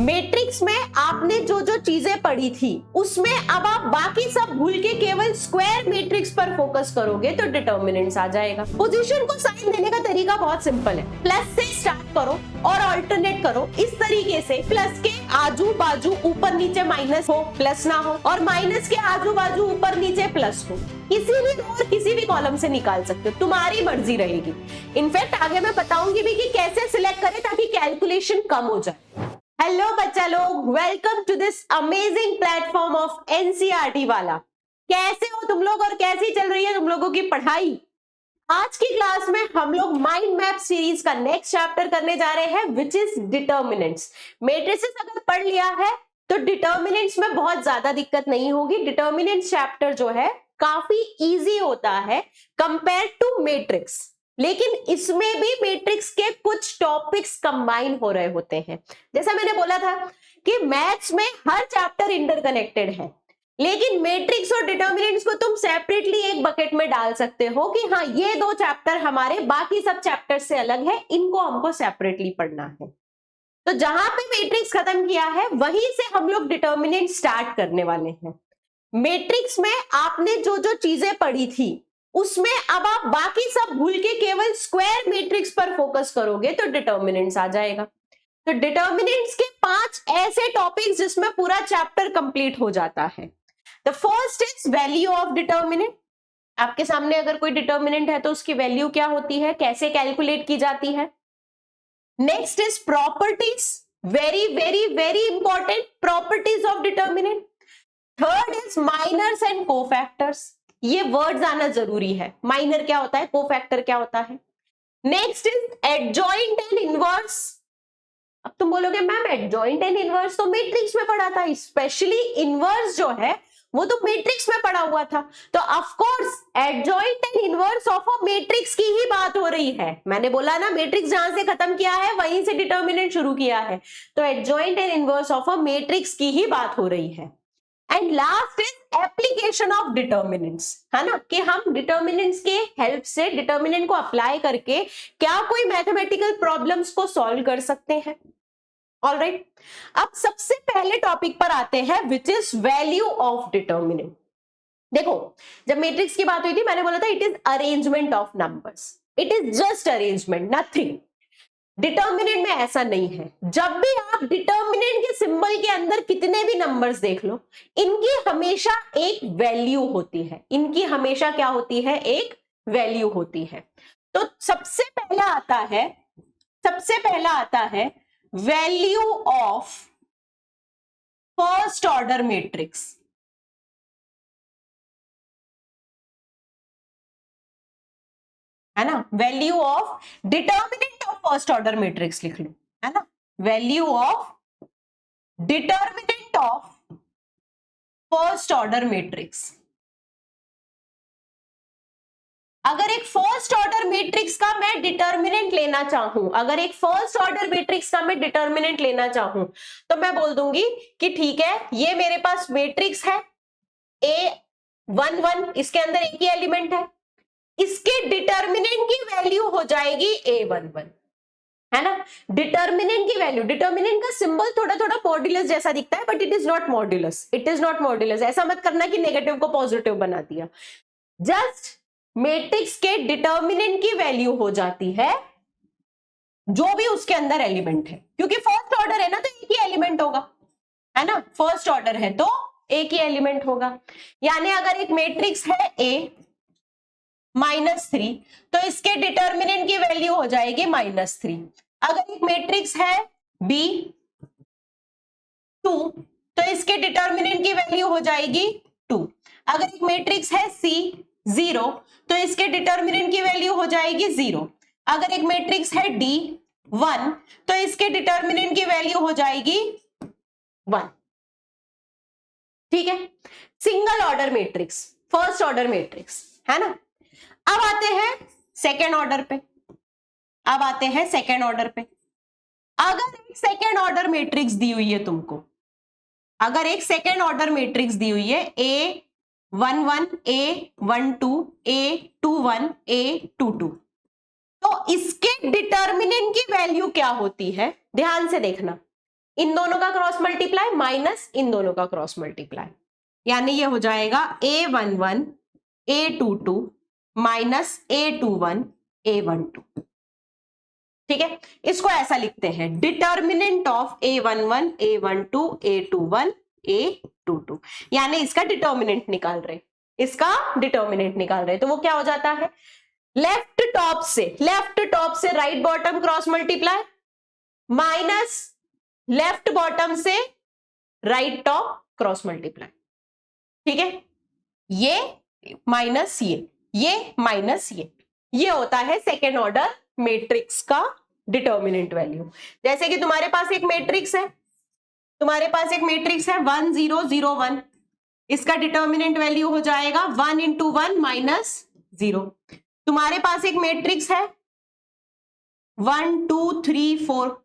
Matrix में आपने जो जो चीजें पढ़ी थी उसमें अब आप बाकी सब भूल के केवल स्क्वायर मैट्रिक्स पर फोकस करोगे तो डिटर्मिनेंट्स आ जाएगा। पोजीशन को साइन देने का तरीका बहुत सिंपल है, प्लस से स्टार्ट करो और अल्टरनेट करो इस तरीके से, प्लस के आजू बाजू ऊपर नीचे माइनस हो प्लस ना हो, और माइनस के आजू बाजू ऊपर नीचे प्लस हो। किसी भी रो और किसी भी कॉलम से निकाल सकते हो, तुम्हारी मर्जी रहेगी। इनफैक्ट आगे मैं बताऊंगी भी कि कैसे सिलेक्ट करें ताकि कैलकुलेशन कम हो जाए। हेलो बच्चा लोग, welcome to this amazing platform of NCERT वाला। कैसे हो तुम लोग और कैसी चल रही है तुम लोगों की पढ़ाई? आज की क्लास में हम लोग माइंड मैप सीरीज का नेक्स्ट चैप्टर करने जा रहे हैं विच इज डिटर्मिनेंट्स। मैट्रिसेस अगर पढ़ लिया है तो डिटर्मिनेंट्स में बहुत ज्यादा दिक्कत नहीं होगी। डिटर्मिनेंट्स चैप्टर जो है काफी इजी होता है कंपेयर टू मैट्रिक्स, लेकिन इसमें भी मैट्रिक्स के कुछ टॉपिक्स कंबाइन हो रहे होते हैं। जैसा मैंने बोला था कि मैथ्स में हर चैप्टर इंटरकनेक्टेड है, लेकिन मैट्रिक्स और डिटर्मिनेंट्स को तुम सेपरेटली एक बकेट में डाल सकते हो कि हाँ ये दो चैप्टर हमारे बाकी सब चैप्टर से अलग है, इनको हमको सेपरेटली पढ़ना है। तो जहां पे मैट्रिक्स खत्म किया है वहीं से हम लोग डिटर्मिनेंट स्टार्ट करने वाले हैं। मैट्रिक्स में आपने जो जो चीजें पढ़ी थी उसमें अब आप बाकी सब भूल के केवल स्क्वायर मैट्रिक्स पर फोकस करोगे तो डिटर्मिनेंट्स आ जाएगा। तो डिटर्मिनेंट्स के 5 ऐसे टॉपिक्स जिसमें पूरा चैप्टर कंप्लीट हो जाता है। The first is value of determinant. आपके सामने अगर कोई डिटर्मिनेंट है तो उसकी वैल्यू क्या होती है, कैसे कैलकुलेट की जाती है। Next is properties, very very very important properties of determinant. Third is minors and cofactors, ये वर्ड्स आना जरूरी है। माइनर क्या होता है, कोफैक्टर क्या होता है। Next is adjoint and inverse. अब तुम बोलोगे मैम एडजॉइंट एंड इनवर्स तो मैट्रिक्स में पढ़ा था, स्पेशली इनवर्स जो है वो तो मैट्रिक्स में पढ़ा हुआ था। तो of course adjoint and inverse of a matrix की ही बात हो रही है। मैंने बोला ना मैट्रिक्स जहां से खत्म किया है वहीं से डिटर्मिनेंट शुरू किया है, तो adjoint and inverse of a matrix की ही बात हो रही है। And last is application of determinants, है ना, कि हम डिटर्मिनेंट्स के हेल्प से डिटर्मिनेंट को अप्लाई करके क्या कोई मैथमेटिकल प्रॉब्लम्स को सॉल्व कर सकते हैं। ऑलराइट, अब सबसे पहले टॉपिक पर आते हैं which is value of determinant. देखो जब मैट्रिक्स की बात हुई थी मैंने बोला था it is arrangement of numbers, it is just arrangement, nothing. Determinant में ऐसा नहीं है। जब भी आप डिटर्मिनेंट के सिंबल के अंदर कितने भी नंबर्स देख लो, इनकी हमेशा एक वैल्यू होती है, इनकी हमेशा क्या होती है, एक वैल्यू होती है। तो सबसे पहला आता है value of first order matrix. है ना, value of determinant of first order matrix लिख लो, है ना, value of determinant of first order matrix. अगर एक फर्स्ट ऑर्डर मैट्रिक्स का मैं डिटर्मिनेंट लेना चाहूं, अगर एक फर्स्ट ऑर्डर मैट्रिक्स का मैं डिटर्मिनेंट लेना चाहूं तो मैं बोल दूंगी कि ठीक है ये मेरे पास मैट्रिक्स है A11, इसके अंदर एक ही एलिमेंट है, इसके डिटर्मिनेंट की वैल्यू हो जाएगी A11, है ना। डिटर्मिनेंट की वैल्यू, डिटर्मिनेंट का सिंबल थोड़ा थोड़ा मॉड्यूलस जैसा दिखता है but it is not modulus, it is not modulus. ऐसा मत करना कि नेगेटिव को पॉजिटिव बना दिया। जस्ट मैट्रिक्स के डिटर्मिनेंट की वैल्यू हो जाती है जो भी उसके अंदर एलिमेंट है, क्योंकि फर्स्ट ऑर्डर है ना तो एक ही एलिमेंट होगा, है ना, फर्स्ट ऑर्डर है तो एक ही एलिमेंट होगा। यानी अगर एक मैट्रिक्स है A -3 तो इसके डिटर्मिनेंट की वैल्यू हो जाएगी -3। अगर एक मैट्रिक्स है B 2 तो इसके डिटर्मिनेंट की वैल्यू हो जाएगी 2। अगर एक मैट्रिक्स है C 0 तो इसके डिटर्मिनेंट की वैल्यू हो जाएगी 0। अगर एक मैट्रिक्स है D 1 तो इसके डिटर्मिनेंट की वैल्यू हो जाएगी 1। ठीक है, single order matrix, first order matrix, है ना। अब आते हैं सेकेंड ऑर्डर पे, अगर एक सेकेंड ऑर्डर मैट्रिक्स दी हुई है तुमको, अगर एक सेकेंड ऑर्डर मैट्रिक्स दी हुई है A11, A12, A21, A22, तो इसके डिटर्मिनेंट की वैल्यू क्या होती है, ध्यान से देखना। इन दोनों का क्रॉस मल्टीप्लाई माइनस इन दोनों का क्रॉस मल्टीप्लाई, यानी ये हो जाएगा A11 A22 minus A21 A12। ठीक है, इसको ऐसा लिखते हैं, determinant of A11 A12 A21 A22, यानी इसका डिटर्मिनेंट निकाल रहे, इसका डिटर्मिनेंट निकाल रहे। तो वो क्या हो जाता है, लेफ्ट टॉप से right bottom cross multiply minus left bottom से राइट टॉप क्रॉस मल्टीप्लाई। ठीक है, ये माइनस ये माइनस ये होता है सेकेंड ऑर्डर मैट्रिक्स का डिटर्मिनेंट वैल्यू। जैसे कि तुम्हारे पास एक मैट्रिक्स है 1 0 0 1, इसका डिटर्मिनेंट वैल्यू हो जाएगा 1 इंटू 1 माइनस 0। तुम्हारे पास एक मैट्रिक्स है 1 2 3 4,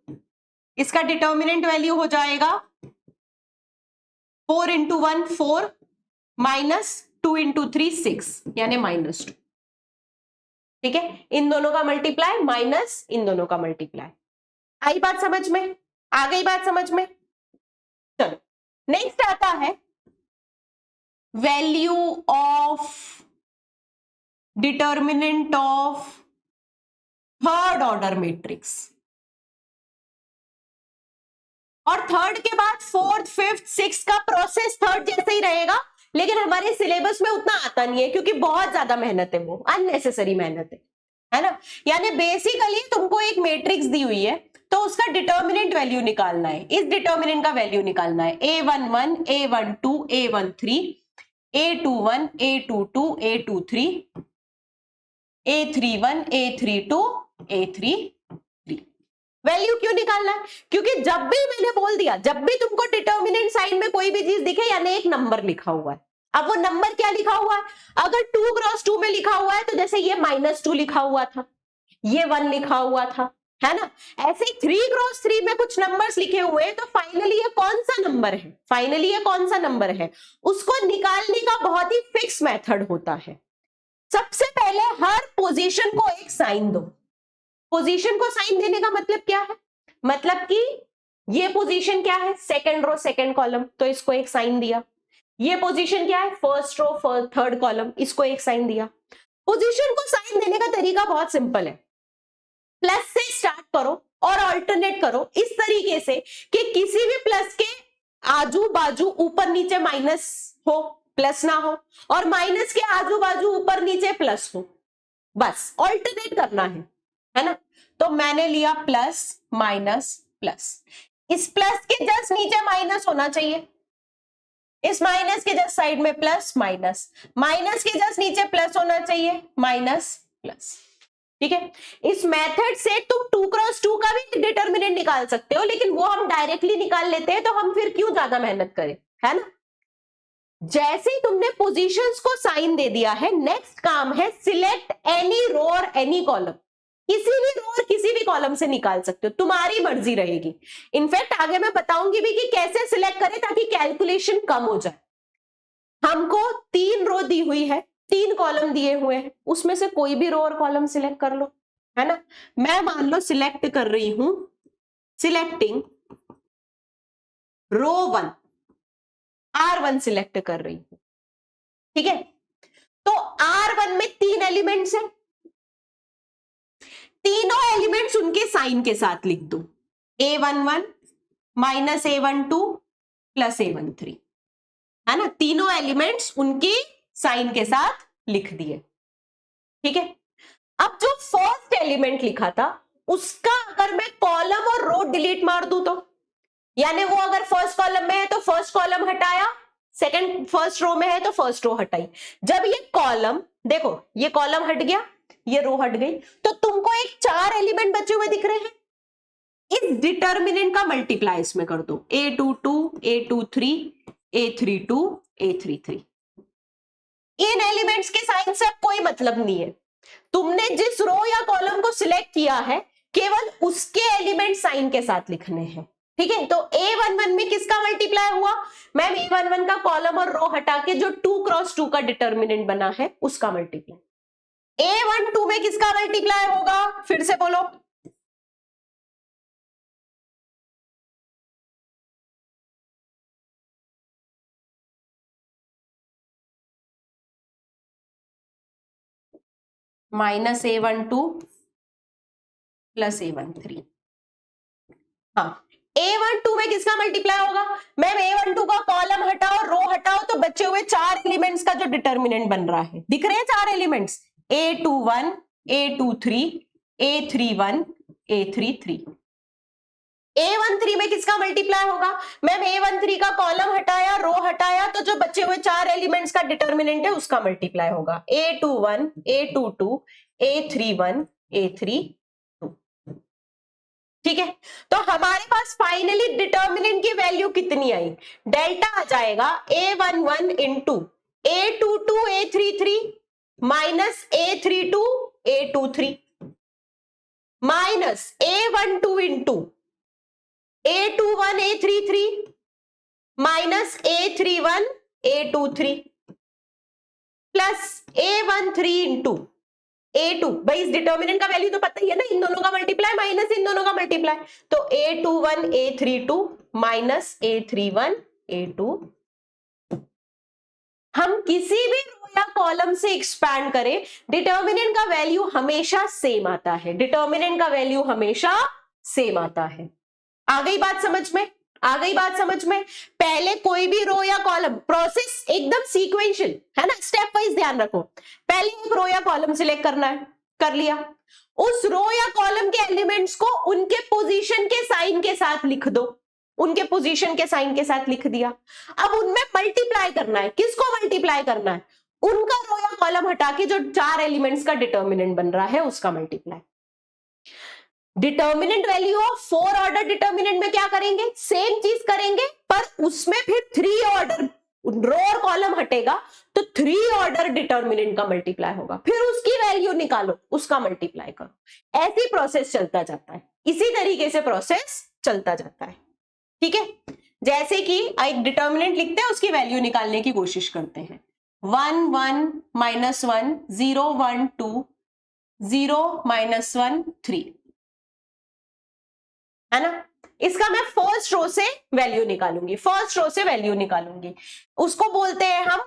इसका डिटर्मिनेंट वैल्यू हो जाएगा 4 इंटू 1 4 माइनस 2 इंटू 3 6, यानी -2। ठीक है, इन दोनों का मल्टीप्लाई माइनस इन दोनों का मल्टीप्लाई। आई बात समझ में, आ गई बात समझ में? चलो नेक्स्ट आता है value of determinant of third order matrix, और थर्ड के बाद फोर्थ फिफ्थ सिक्स का प्रोसेस थर्ड जैसे ही रहेगा, लेकिन हमारे सिलेबस में उतना आता नहीं है क्योंकि बहुत ज्यादा मेहनत है, वो अननेसेसरी मेहनत है ना। यानी बेसिकली तुमको एक मैट्रिक्स दी हुई है तो उसका डिटर्मिनेंट वैल्यू निकालना है, इस डिटर्मिनेंट का वैल्यू निकालना है, A11 A12 A13 A21 A22 A23 A31 A32 A33। Value क्यों निकालना है? क्योंकि जब भी मैंने बोल दिया, जब भी तुमको डिटर्मिनेंट साइन में कोई भी चीज दिखे यानी एक नंबर लिखा हुआ है। अब वो नंबर क्या लिखा हुआ है, अगर 2 क्रॉस 2 में लिखा हुआ है तो जैसे ये -2 लिखा हुआ था, ये 1 लिखा हुआ था, है ना। ऐसे 3 क्रॉस 3 में कुछ नंबर्स लिखे हुए हैं, तो फाइनली ये कौन सा नंबर है, उसको निकालने का बहुत ही फिक्स मेथड होता है। सबसे पहले हर पोजीशन को एक साइन दो। पोजीशन को साइन देने का मतलब क्या है, मतलब कि ये पोजीशन क्या है, सेकंड रो सेकंड कॉलम, तो इसको एक साइन दिया। ये पोजीशन क्या है, फर्स्ट रो थर्ड कॉलम, इसको एक साइन दिया। पोजीशन को साइन देने का तरीका बहुत सिंपल है, प्लस से स्टार्ट करो और अल्टरनेट करो इस तरीके से कि किसी भी प्लस के आजू बाजू ऊपर नीचे माइनस हो, प्लस ना हो, और माइनस के आजू बाजू ऊपर नीचे प्लस हो, बस अल्टरनेट करना है ना। तो मैंने लिया प्लस माइनस प्लस, इस प्लस के जस्ट नीचे माइनस होना चाहिए, इस माइनस के जस्ट साइड में प्लस माइनस, माइनस के जस्ट नीचे प्लस होना चाहिए, माइनस प्लस। ठीक है, इस मेथड से तुम 2 क्रॉस 2 का भी डिटर्मिनेंट निकाल सकते हो, लेकिन वो हम डायरेक्टली निकाल लेते हैं तो हम फिर क्यों ज्यादा मेहनत करें, है ना। जैसे ही तुमने पोजीशंस को साइन दे दिया है, नेक्स्ट काम है सिलेक्ट एनी रो और एनी कॉलम। किसी भी रो और किसी भी कॉलम से निकाल सकते हो, तुम्हारी मर्जी रहेगी। इनफैक्ट आगे मैं बताऊंगी भी कि कैसे सिलेक्ट करें ताकि कैलकुलेशन कम हो जाए। हमको 3 रो दी हुई है, 3 कॉलम दिए हुए हैं, उसमें से कोई भी रो और कॉलम सिलेक्ट कर लो, है ना। मैं मान लो सिलेक्ट कर रही हूं, सिलेक्टिंग रो 1 R1 सिलेक्ट कर रही हूं। ठीक है, तो R1 में 3 एलिमेंट्स हैं, तीनों एलिमेंट्स उनके साइन के साथ लिख दो, A11 minus A12 plus A13, है ना। तीनों एलिमेंट्स उनकी साइन के साथ लिख दिए। ठीक है, अब जो फर्स्ट एलिमेंट लिखा था उसका अगर मैं कॉलम और रो डिलीट मार दूं तो, यानी वो अगर फर्स्ट कॉलम में है तो फर्स्ट कॉलम हटाया, सेकंड फर्स्ट रो में है तो फर्स्ट रो हटाई। जब ये कॉलम, देखो ये कॉलम हट गया, ये रो हट गई, तो तुमको एक 4 एलिमेंट बचे हुए दिख रहे हैं। इस डिटर्मिनेंट का मल्टीप्लाई इसमें कर दो, A22 A23 A32 A33। इन एलिमेंट्स के साइन से अब कोई मतलब नहीं है, तुमने जिस रो या कॉलम को सिलेक्ट किया है केवल उसके एलिमेंट साइन के साथ लिखने हैं। ठीक है, तो A11 में किसका मल्टीप्लाई हुआ, मैम A11 का कॉलम और रो हटा के जो 2 क्रॉस 2 का डिटर्मिनेंट बना है उसका मल्टीप्लाई। A12 में किसका मल्टीप्लाई होगा, फिर से बोलो, माइनस A12 प्लस A13। हाँ, A12 में किसका मल्टीप्लाई होगा? मैम A12 का कॉलम हटाओ, रो हटाओ, तो बचे हुए 4 एलिमेंट्स का जो डिटर्मिनेंट बन रहा है, दिख रहे हैं 4 elements, A21, A23, A31, A33। A13 में किसका मल्टीप्लाई होगा? मैम A13 का कॉलम हटाया, रो हटाया, तो जो बचे हुए 4 एलिमेंट्स का डिटर्मिनेंट है उसका मल्टीप्लाई होगा, A21, A22, A31, A32। ठीक है, तो हमारे पास फाइनली डिटर्मिनेंट की वैल्यू कितनी आई? डेल्टा आ जाएगा A11 into A22 A33 minus A32 A23 minus A12 into A21 A33 minus A31 A23 plus A13 into A2, भाई इस डिटर्मिनेंट का वैल्यू तो पता ही है ना, इन दोनों का मल्टीप्लाई माइनस इन दोनों का मल्टीप्लाई, तो A21 A32 minus A31 A2। हम किसी भी रो या कॉलम से एक्सपैंड करें, डिटर्मिनेंट का वैल्यू हमेशा सेम आता है, डिटर्मिनेंट का वैल्यू हमेशा सेम आता है। आ गई बात समझ में? आ गई बात समझ में? पहले कोई भी रो या कॉलम, प्रोसेस एकदम सीक्वेंशियल है ना, स्टेप वाइज ध्यान रखो। पहले एक रो या कॉलम सिलेक्ट करना है, कर लिया, उस रो या कॉलम के एलिमेंट्स को उनके पोजीशन के साइन के साथ लिख दो, उनके पोजीशन के साइन के साथ लिख दिया। अब उनमें मल्टीप्लाई करना है, किसको मल्टीप्लाई करना है? उनका रो या कॉलम हटा के जो 4 एलिमेंट्स का डिटर्मिनेंट बन रहा है उसका multiply. Determinant value of 4 order determinant में क्या करेंगे? सेम चीज करेंगे, पर उसमें फिर 3 ऑर्डर रो और कॉलम हटेगा, तो 3 ऑर्डर डिटर्मिनेंट का मल्टीप्लाई होगा, फिर उसकी वैल्यू निकालो, उसका मल्टीप्लाई करो। ऐसी प्रोसेस चलता जाता है, इसी तरीके से प्रोसेस चलता जाता है। ठीक है, जैसे कि एक डिटर्मिनेंट लिखते हैं, उसकी वैल्यू निकालने की कोशिश करते हैं। 1 1 माइनस 1 0 1 2 0 माइनस 1 3 है ना। इसका मैं फर्स्ट रो से वैल्यू निकालूंगी, फर्स्ट रो से वैल्यू निकालूंगी, उसको बोलते हैं हम,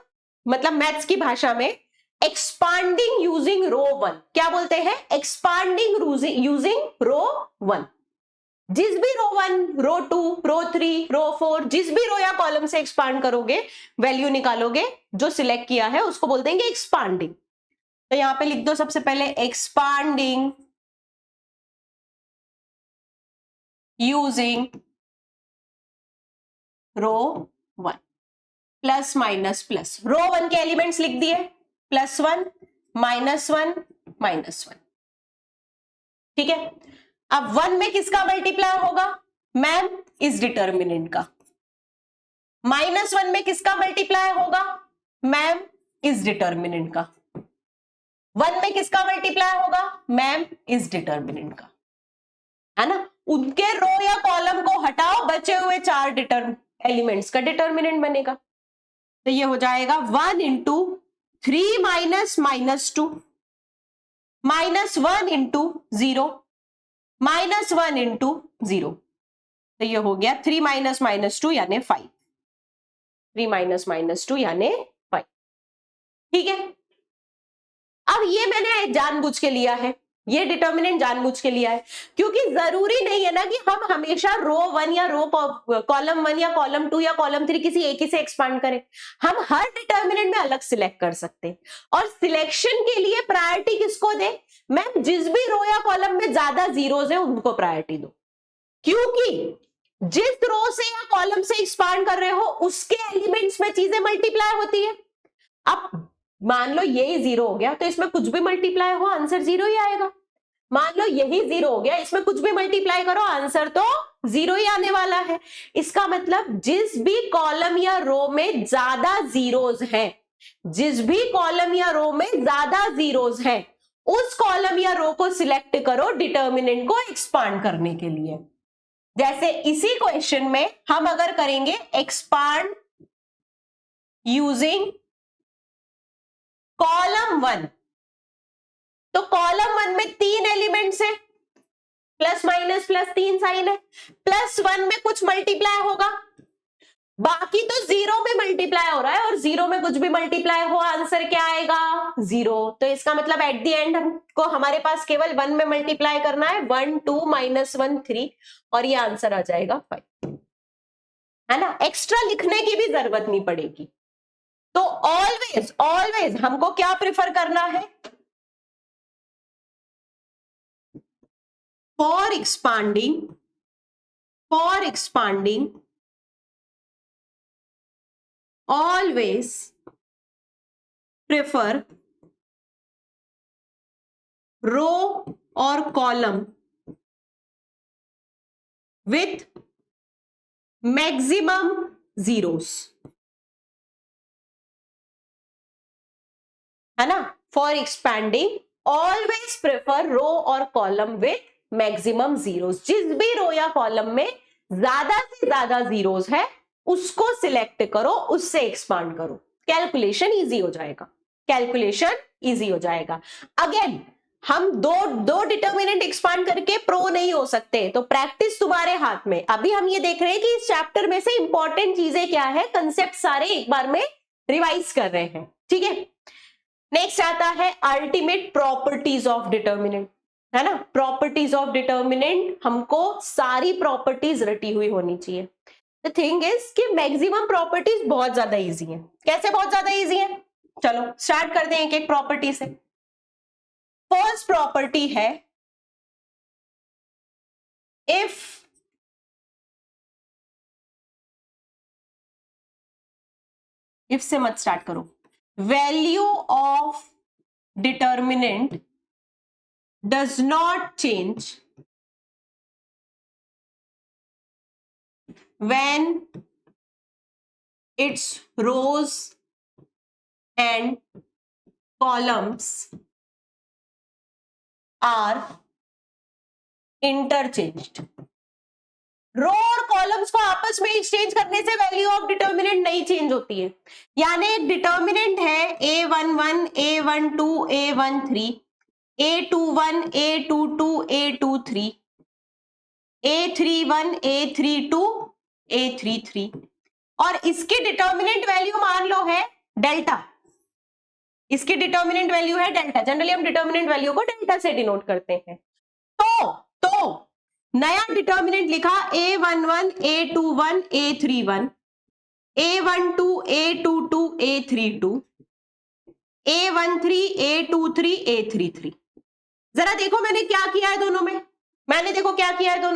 मतलब मैथ्स की भाषा में, एक्सपांडिंग यूजिंग रो 1। क्या बोलते हैं? एक्सपांडिंग यूजिंग रो 1। जिस भी रो 1, रो 2, रो 3, रो 4, जिस भी रो या कॉलम से एक्सपांड करोगे, वैल्यू निकालोगे, जो सिलेक्ट किया है उसको बोलते हैं एक्सपांडिंग। तो यहां पे लिख दो सबसे पहले एक्सपांडिंग यूजिंग रो 1, प्लस माइनस प्लस, रो 1 के एलिमेंट्स लिख दिए, +1 -1 -1। ठीक है, अब 1 में किसका मल्टीप्लाई होगा? मैम इस डिटर्मिनेंट का। -1 में किसका मल्टीप्लाई होगा? मैम इस डिटर्मिनेंट का। 1 में किसका मल्टीप्लाई होगा? मैम इस डिटर्मिनेंट का, है ना। उनके रो या कॉलम को हटाओ, बचे हुए 4 एलिमेंट्स का डिटर्मिनेंट बनेगा। तो ये हो जाएगा 1 इंटू 3 माइनस -2 -1 इंटू 0 -1 इंटू 0। तो ये हो गया 3 माइनस -2 यानी 5, 3 माइनस -2 यानी 5। ठीक है, अब ये मैंने जानबूझ के लिया है, ये डिटर्मिनेंट जानबूझ के लिया है, क्योंकि जरूरी नहीं है ना कि हम हमेशा रो 1 या रो कॉलम 1 या कॉलम 2 या कॉलम 3 किसी एक ही से एक्सपांड करें। हम हर डिटर्मिनेंट में अलग सिलेक्ट कर सकते हैं, और सिलेक्शन के लिए प्रायोरिटी किसको दे? मैम जिस भी रो या कॉलम में ज्यादा जीरोज है उनको प्रायोरिटी दो, क्योंकि जिस रो से या कॉलम से एक्सपांड कर रहे हो उसके एलिमेंट्स में चीजें मल्टीप्लाई होती है। अब मान लो यही 0 हो गया, तो इसमें कुछ भी मल्टीप्लाई हो आंसर 0 ही आएगा। मान लो यही 0 हो गया, इसमें कुछ भी मल्टीप्लाई करो आंसर तो 0 ही आने वाला है। इसका मतलब जिस भी कॉलम या रो में ज्यादा जीरोज हैं, जिस भी कॉलम या रो में ज्यादा जीरोज हैं, उस कॉलम या रो को सिलेक्ट करो डिटर्मिनेंट को एक्सपांड करने के लिए। जैसे इसी क्वेश्चन में हम अगर करेंगे एक्सपांड यूजिंग कॉलम 1, तो कॉलम 1 में 3 एलिमेंट्स है, प्लस माइनस प्लस 3 साइन है, +1 में कुछ मल्टीप्लाई होगा, बाकी तो जीरो में मल्टीप्लाई हो रहा है, और जीरो में कुछ भी मल्टीप्लाई हो आंसर क्या आएगा, जीरो। तो इसका मतलब एट द एंड हमको हमारे पास केवल 1 में मल्टीप्लाई करना है, 1 2 -1 3, और ये आंसर आ जाएगा 5, है ना। एक्स्ट्रा लिखने की भी जरूरत नहीं पड़ेगी। तो ऑलवेज ऑलवेज हमको क्या प्रिफर करना है, for expanding always prefer row or column with maximum zeros, है ना। For expanding always prefer row or column with maximum zeros. जिस भी रो या कॉलम में ज्यादा से ज्यादा जीरोस है उसको सिलेक्ट करो, उससे एक्सपांड करो, कैलकुलेशन इजी हो जाएगा, कैलकुलेशन इजी हो जाएगा। अगेन हम दो डिटर्मिनेंट एक्सपांड करके प्रो नहीं हो सकते, तो प्रैक्टिस तुम्हारे हाथ में। अभी हम ये देख रहे हैं कि इस चैप्टर में से इंपॉर्टेंट चीजें क्या है, कंसेप्ट सारे एक बार में रिवाइज कर रहे हैं, ठीक है। नेक्स्ट आता है अल्टीमेट प्रॉपर्टीज ऑफ डिटर्मिनेंट, है ना। प्रॉपर्टीज ऑफ डिटर्मिनेंट, हमको सारी प्रॉपर्टीज रटी हुई होनी चाहिए। द थिंग इज कि मैक्सिमम प्रॉपर्टीज बहुत ज्यादा इजी है। कैसे बहुत ज्यादा इजी है, चलो स्टार्ट करते हैं एक एक प्रॉपर्टी से। फर्स्ट प्रॉपर्टी है इफ से मत स्टार्ट करो, value of determinant does not change when its rows and columns are interchanged। रो और कॉलम्स को आपस में एक्सचेंज करने से वैल्यू ऑफ डिटर्मिनेंट नहीं चेंज होती है। यानी एक डिटर्मिनेंट है a11 a12 a13 a21 a22 a23 a31 a32 a33, और इसकी डिटर्मिनेंट वैल्यू मान लो है डेल्टा। इसकी डिटर्मिनेंट वैल्यू है डेल्टा, जनरली हम डिटर्मिनेंट वैल्यू को डेल्टा से डिनोट करते हैं। तो नया डिटर्मिनेंट लिखा a11 a21 a31 a12 a22 a32 a13 a23 a33। जरा देखो मैंने क्या किया है दोनों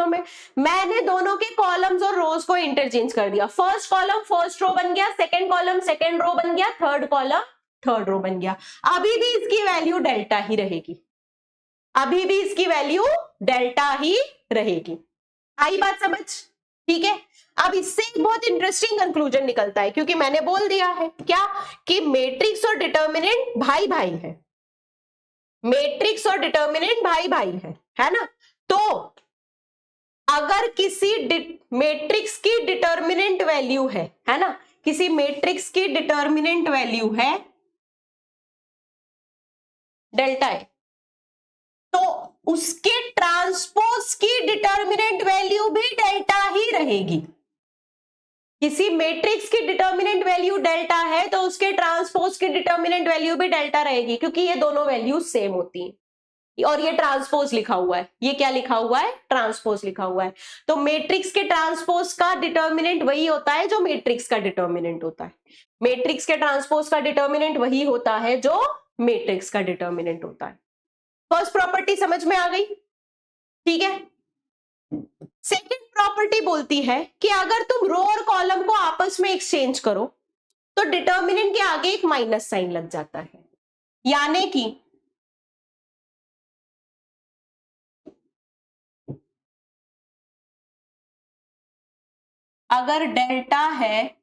में, मैंने दोनों के कॉलम्स और रोज को इंटरचेंज कर दिया। फर्स्ट कॉलम फर्स्ट रो बन गया, सेकंड कॉलम सेकंड रो बन गया, थर्ड कॉलम थर्ड रो बन गया। अभी भी इसकी वैल्यू डेल्टा ही रहेगी, अभी भी इसकी वैल्यू डेल्टा ही रहेगी। आई बात समझ, ठीक है। अब इससे एक बहुत इंटरेस्टिंग कंक्लूजन निकलता है, क्योंकि मैंने बोल दिया है क्या कि मैट्रिक्स और डिटर्मिनेंट भाई भाई है, मैट्रिक्स और डिटर्मिनेंट भाई भाई है ना। तो अगर किसी मैट्रिक्स की डिटर्मिनेंट वैल्यू है ना, किसी मैट्रिक्स की डिटर्मिनेंट वैल्यू है डेल्टा है, तो उसके ट्रांसपोज की डिटर्मिनेंट वैल्यू भी डेल्टा ही रहेगी। किसी मैट्रिक्स की डिटर्मिनेंट वैल्यू डेल्टा है तो उसके ट्रांसपोज की डिटर्मिनेंट वैल्यू भी डेल्टा रहेगी, क्योंकि ये दोनों वैल्यूज सेम होती हैं। और ये ट्रांसपोज लिखा हुआ है, ये क्या लिखा हुआ है, ट्रांसपोज लिखा हुआ है। तो मैट्रिक्स के ट्रांसपोज का डिटर्मिनेंट वही होता है जो मैट्रिक्स का डिटर्मिनेंट होता है। मैट्रिक्स के ट्रांसपोज का डिटर्मिनेंट वही होता है जो मैट्रिक्स का डिटर्मिनेंट होता है। फर्स्ट प्रॉपर्टी समझ में आ गई, ठीक है। सेकंड प्रॉपर्टी बोलती है कि अगर तुम रो और कॉलम को आपस में एक्सचेंज करो तो डिटर्मिनेंट के आगे एक माइनस साइन लग जाता है। यानी कि अगर डेल्टा है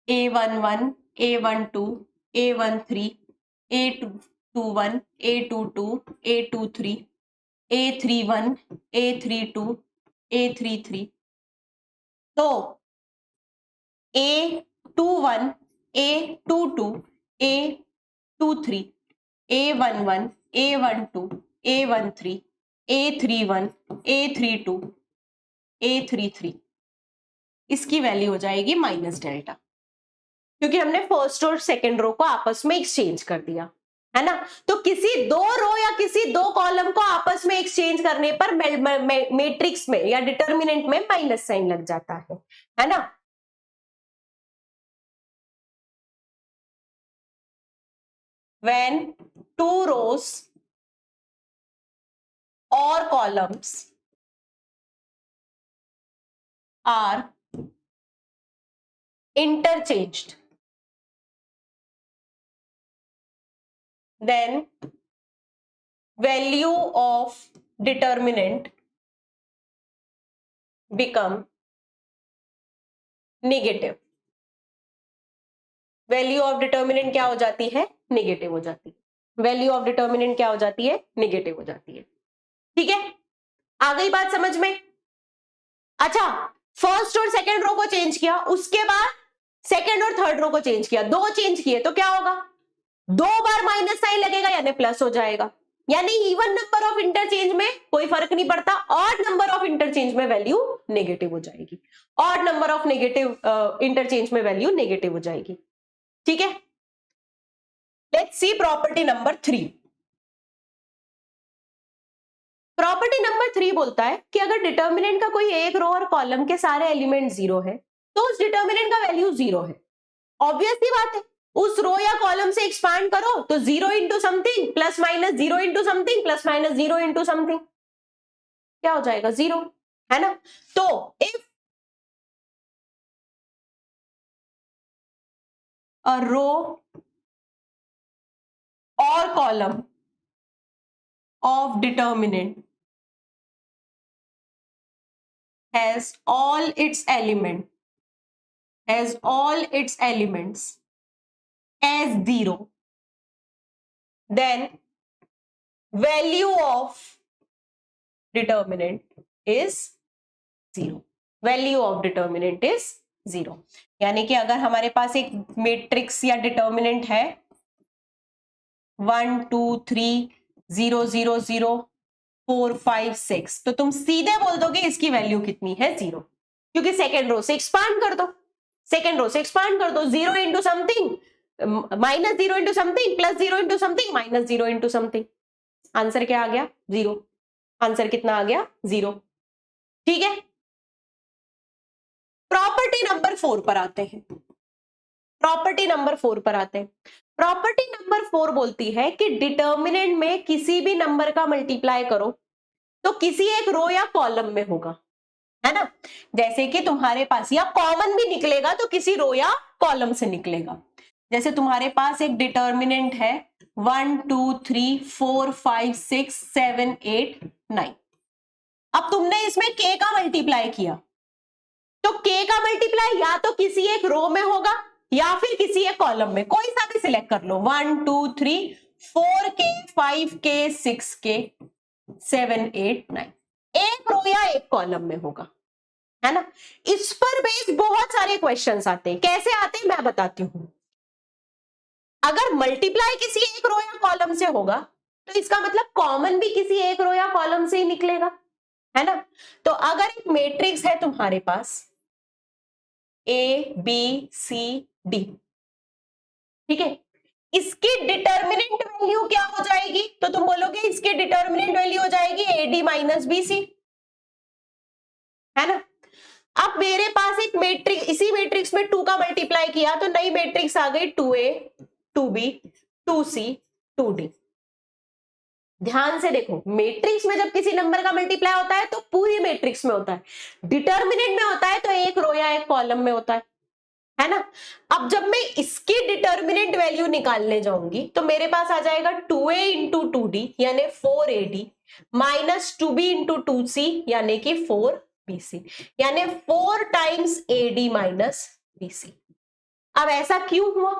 a11 a12 a13 a21 a22 a23 a31 a32 a33, तो a21 a22 a23 a11 a12 a13 a31 a32 a33, इसकी वैल्यू हो जाएगी माइनस डेल्टा, क्योंकि हमने फर्स्ट और सेकंड रो को आपस में एक्सचेंज कर दिया, है ना। तो किसी दो रो या किसी दो कॉलम को आपस में एक्सचेंज करने पर मैट्रिक्स में या डिटर्मिनेंट में माइनस साइन लग जाता है ना। When two rows or columns are interchanged, then value of determinant become negative. Value of determinant क्या हो जाती है? नेगेटिव हो जाती है। वैल्यू ऑफ डिटर्मिनेंट क्या हो जाती है? नेगेटिव हो जाती है। ठीक है, आ गई बात समझ में? अच्छा, फर्स्ट और सेकंड रो को चेंज किया, उसके बाद सेकंड और थर्ड रो को चेंज किया, दो चेंज किए तो क्या होगा? दो बार माइनस साइन लगेगा यानी प्लस हो जाएगा। यानी इवन नंबर ऑफ इंटरचेंज में कोई फर्क नहीं पड़ता, ऑड नंबर ऑफ इंटरचेंज में वैल्यू नेगेटिव हो जाएगी, odd number of negative interchange में वैल्यू नेगेटिव हो जाएगी। ठीक है, let's see property number 3। Property number 3 बोलता है कि अगर डिटर्मिनेंट का कोई एक रो और कॉलम के सारे एलिमेंट जीरो है तो उस डिटर्मिनेंट का वैल्यू जीरो है। ऑब्वियस सी बात है, उस रो या कॉलम से एक्सपांड करो तो zero into something plus minus zero into something plus minus zero into something क्या हो जाएगा? जीरो, है ना। तो if a row or column of determinant has all its elements as zero, then value of determinant is zero. Value of determinant is zero. यानी कि अगर हमारे पास एक मैट्रिक्स या डिटर्मिनेंट है 1 2 3 0 0 0 4 5 6 तो तुम सीधे बोल दोगे इसकी वैल्यू कितनी है? जीरो, क्योंकि सेकेंड रो से एक्सपांड कर दो, सेकेंड रो से एक्सपांड कर दो, zero into something minus zero into something plus zero into something minus zero into something, answer क्या आ गया? जीरो। आंसर कितना आ गया? जीरो। ठीक है, प्रॉपर्टी नंबर 4 पर आते हैं। प्रॉपर्टी नंबर 4 पर आते हैं। प्रॉपर्टी नंबर 4 बोलती है कि डिटर्मिनेंट में किसी भी नंबर का मल्टीप्लाई करो तो किसी एक रो या कॉलम में होगा, है ना। जैसे कि तुम्हारे पास, या कॉमन भी निकलेगा तो किसी रो या कॉलम से निकलेगा। जैसे तुम्हारे पास एक डिटर्मिनेंट है 1 2 3 4 5 6 7 8 9। अब तुमने इसमें k का मल्टीप्लाई किया तो k का मल्टीप्लाई या तो किसी एक रो में होगा या फिर किसी एक कॉलम में, कोई सा भी सिलेक्ट कर लो। 1 2 3 4k 5k 6k 7 8 9 एक रो या एक कॉलम में होगा, है ना। इस पर बेस्ड बहुत सारे क्वेश्चंस आते हैं। कैसे आते हैं मैं बताती हूं। अगर मल्टीप्लाई किसी एक रो या कॉलम से होगा तो इसका मतलब कॉमन भी किसी एक रो या कॉलम से ही निकलेगा, है ना। तो अगर एक मैट्रिक्स है तुम्हारे पास A B C D, ठीक है, इसकी डिटर्मिनेंट वैल्यू क्या हो जाएगी? तो तुम बोलोगे इसकी डिटर्मिनेंट वैल्यू हो जाएगी AD माइनस BC, है ना। अब मेरे पास एक मैट्रिक्स, इसी मैट्रिक्स में 2 का मल्टीप्लाई किया तो नई मैट्रिक्स आ गई 2A 2B 2C 2D। ध्यान से देखो, मैट्रिक्स में जब किसी नंबर का मल्टीप्लाई होता है तो पूरी मैट्रिक्स में होता है, डिटर्मिनेंट में होता है तो एक रो या एक कॉलम में होता है ना। अब जब मैं इसकी डिटर्मिनेंट वैल्यू निकालने जाऊंगी तो मेरे पास आ जाएगा 2A इंटू 2D यानी 4AD minus 2B into 2C यानी कि 4BC, यानी 4 टाइम्स AD माइनस BC। अब ऐसा क्यों हुआ?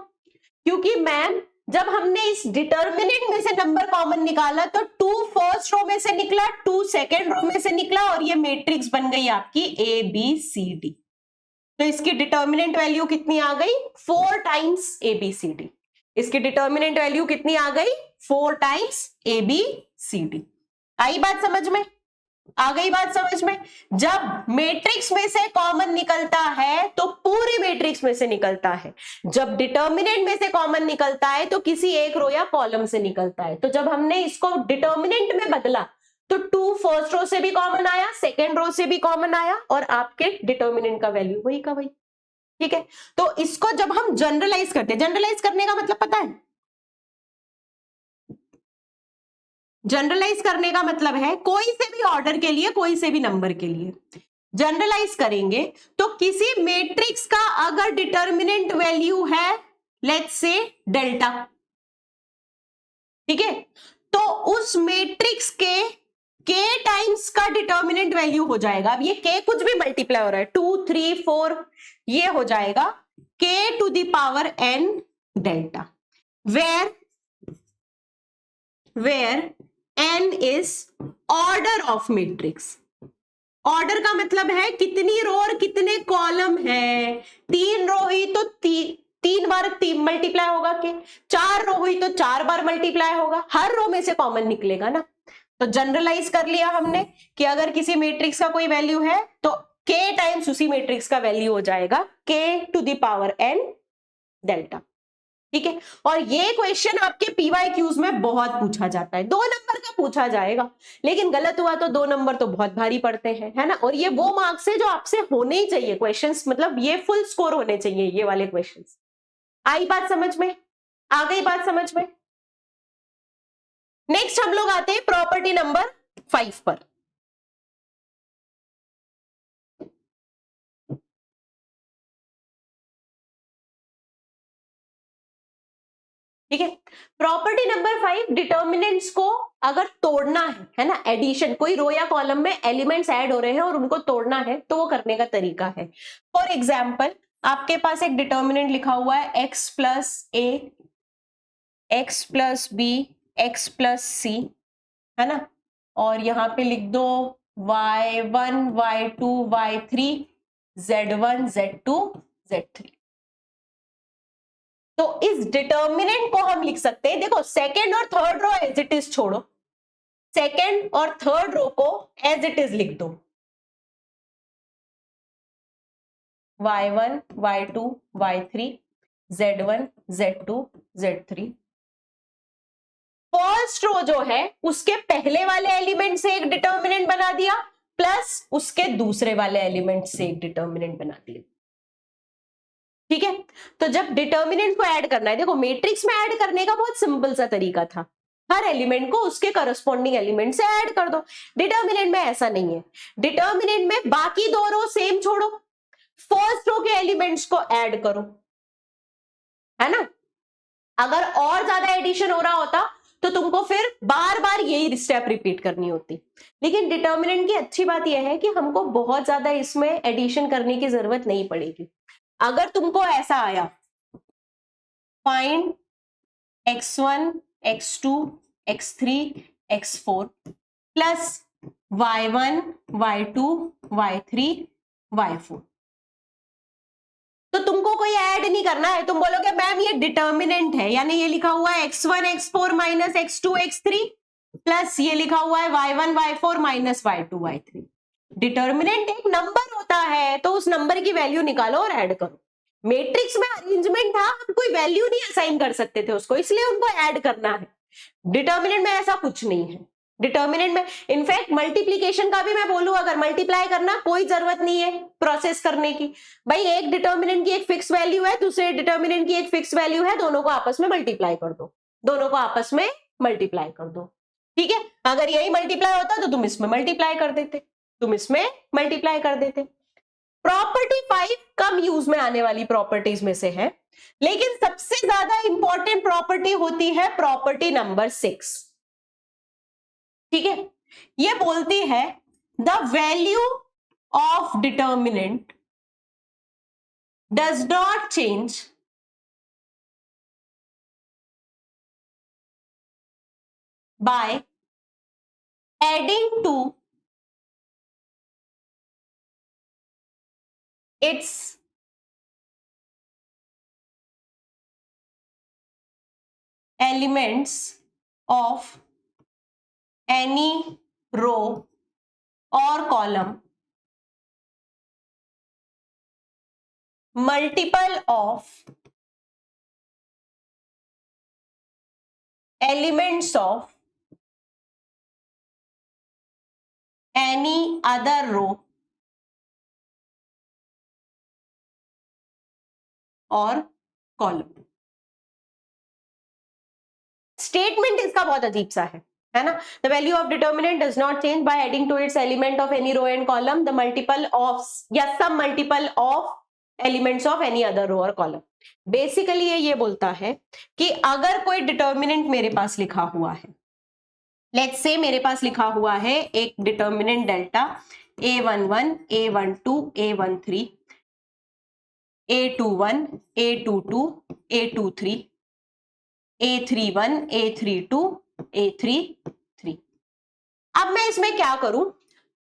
क्योंकि मैम जब हमने इस डिटर्मिनेंट में से नंबर कॉमन निकाला तो 2 फर्स्ट रो में से निकला, 2 सेकेंड रो में से निकला और ये मैट्रिक्स बन गई आपकी ABCD। तो इसकी डिटर्मिनेंट वैल्यू कितनी आ गई? 4 टाइम्स ABCD। इसकी डिटर्मिनेंट वैल्यू कितनी आ गई? 4 टाइम्स ABCD। आई बात समझ में? आ गई बात समझ में? जब मैट्रिक्स में से कॉमन निकलता है तो पूरी मैट्रिक्स में से निकलता है, जब डिटर्मिनेंट में से कॉमन निकलता है तो किसी एक रो या कॉलम से निकलता है। तो जब हमने इसको डिटर्मिनेंट में बदला तो 2 फर्स्ट रो से भी कॉमन आया, सेकेंड रो से भी कॉमन आया, और आपके डिटर्मिनेंट का वैल्यू वही का वही। ठीक है, तो इसको जब हम जनरलाइज करते हैं, जनरलाइज करने का मतलब पता है? जनरलाइज करने का मतलब है कोई से भी ऑर्डर के लिए, कोई से भी नंबर के लिए जनरलाइज करेंगे तो किसी मैट्रिक्स का अगर डिटर्मिनेंट वैल्यू है लेट्स से डेल्टा, ठीक है, तो उस मैट्रिक्स के टाइम्स का डिटर्मिनेंट वैल्यू हो जाएगा। अब ये के कुछ भी मल्टीप्लाई हो रहा है, 2 3 4, ये हो जाएगा k to the power n delta, where n is order of matrix. Order का मतलब है कितनी रो और कितने कॉलम है। 3 रो हुई तो 3 बार मल्टीप्लाई होगा के, 4 रो हुई तो 4 बार मल्टीप्लाई होगा, हर रो में से कॉमन निकलेगा ना। तो जनरलाइज कर लिया हमने कि अगर किसी मैट्रिक्स का कोई वैल्यू है तो के टाइम्स उसी मैट्रिक्स का वैल्यू हो जाएगा k to the power n delta. ठीक है, और ये क्वेश्चन आपके पीवाईक्यूज में बहुत पूछा जाता है, 2 नंबर का पूछा जाएगा, लेकिन गलत हुआ तो 2 नंबर तो बहुत भारी पड़ते हैं, है ना। और ये वो मार्क्स है जो आपसे होने ही चाहिए क्वेश्चंस, मतलब ये फुल स्कोर होने चाहिए ये वाले क्वेश्चंस। आई बात समझ में? आ गई बात समझ में? नेक्स्ट हम लोग आते हैं प्रॉपर्टी नंबर 5 पर। ठीक है, प्रॉपर्टी नंबर 5, डिटर्मिनेंट्स को अगर तोड़ना है ना, एडिशन, कोई रो या कॉलम में एलिमेंट्स ऐड हो रहे हैं और उनको तोड़ना है तो वो करने का तरीका है। फॉर एग्जाम्पल आपके पास एक डिटर्मिनेंट लिखा हुआ है x plus a, x plus b, x plus c, है ना, और यहां पे लिख दो y1 y2 y3 z1 z2 z3। तो इस डिटर्मिनेंट को हम लिख सकते हैं, देखो सेकेंड और third row as it is छोड़ो, सेकेंड और थर्ड रो को एज इट इज लिख दो, y1 y2 y3 z1 z2 z3। First row जो है उसके पहले वाले एलिमेंट से एक डिटर्मिनेंट बना दिया, प्लस उसके दूसरे वाले एलिमेंट से एक डिटर्मिनेंट बना दिया। ठीक है, तो जब डिटर्मिनेंट को ऐड करना है, देखो मैट्रिक्स में ऐड करने का बहुत सिंपल सा तरीका था, हर एलिमेंट को उसके करस्पॉन्डिंग एलिमेंट से ऐड कर दो। डिटर्मिनेंट में ऐसा नहीं है, डिटर्मिनेंट में बाकी 2 रो सेम छोड़ो, फर्स्ट रो के एलिमेंट्स को ऐड करो, है ना। अगर और ज्यादा एडिशन हो रहा होता तो तुमको फिर बार बार यही स्टेप रिपीट करनी होती, लेकिन डिटर्मिनेंट की अच्छी बात यह है कि हमको बहुत ज्यादा इसमें एडिशन करने की जरूरत नहीं पड़ेगी। अगर तुमको ऐसा आया find x1 x2 x3 x4 plus y1 y2 y3 y4, तो तुमको कोई ऐड नहीं करना है, तुम बोलोगे मैम ये डिटर्मिनेंट है, यानी ये लिखा हुआ है x1 x4 minus x2 x3 plus ये लिखा हुआ है y1 y4 minus y2 y3। Determinant एक नंबर होता है तो उस नंबर की वैल्यू निकालो और ऐड करो। मैट्रिक्स में अरेंजमेंट था, हम कोई वैल्यू नहीं असाइन कर सकते थे उसको, इसलिए उनको ऐड करना है। डिटर्मिनेंट में ऐसा कुछ नहीं है। डिटर्मिनेंट में इनफैक्ट मल्टीप्लीकेशन का भी मैं बोलूं, अगर मल्टीप्लाई करना कोई जरूरत नहीं है प्रोसेस करने की, भाई एक डिटर्मिनेंट की एक फिक्स वैल्यू है, दूसरे डिटर्मिनेंट की एक फिक्स वैल्यू है, दोनों को आपस में मल्टीप्लाई कर दो, दोनों को आपस में मल्टीप्लाई कर दो। ठीक है, अगर यही मल्टीप्लाई होता तो तुम इसमें मल्टीप्लाई कर देते, तुम इसमें मल्टीप्लाई कर देते। प्रॉपर्टी 5 कम यूज में आने वाली प्रॉपर्टीज में से है, लेकिन सबसे ज्यादा इंपॉर्टेंट प्रॉपर्टी होती है प्रॉपर्टी नंबर 6। ठीक है, ये बोलती है the value of determinant does not change by adding to its elements of any row or column multiple of elements of any other row or column. Statement इसका बहुत अजीब सा है ना। The value of determinant does not change by adding to its element of any row and column the multiple of या some multiple of elements of any other row or column. Basically ये बोलता है कि अगर कोई determinant मेरे पास लिखा हुआ है, लेट्स से मेरे पास लिखा हुआ है एक determinant delta a11 a12 a13 a21 a22 a23 a31 a32 a33। अब मैं इसमें क्या करूं,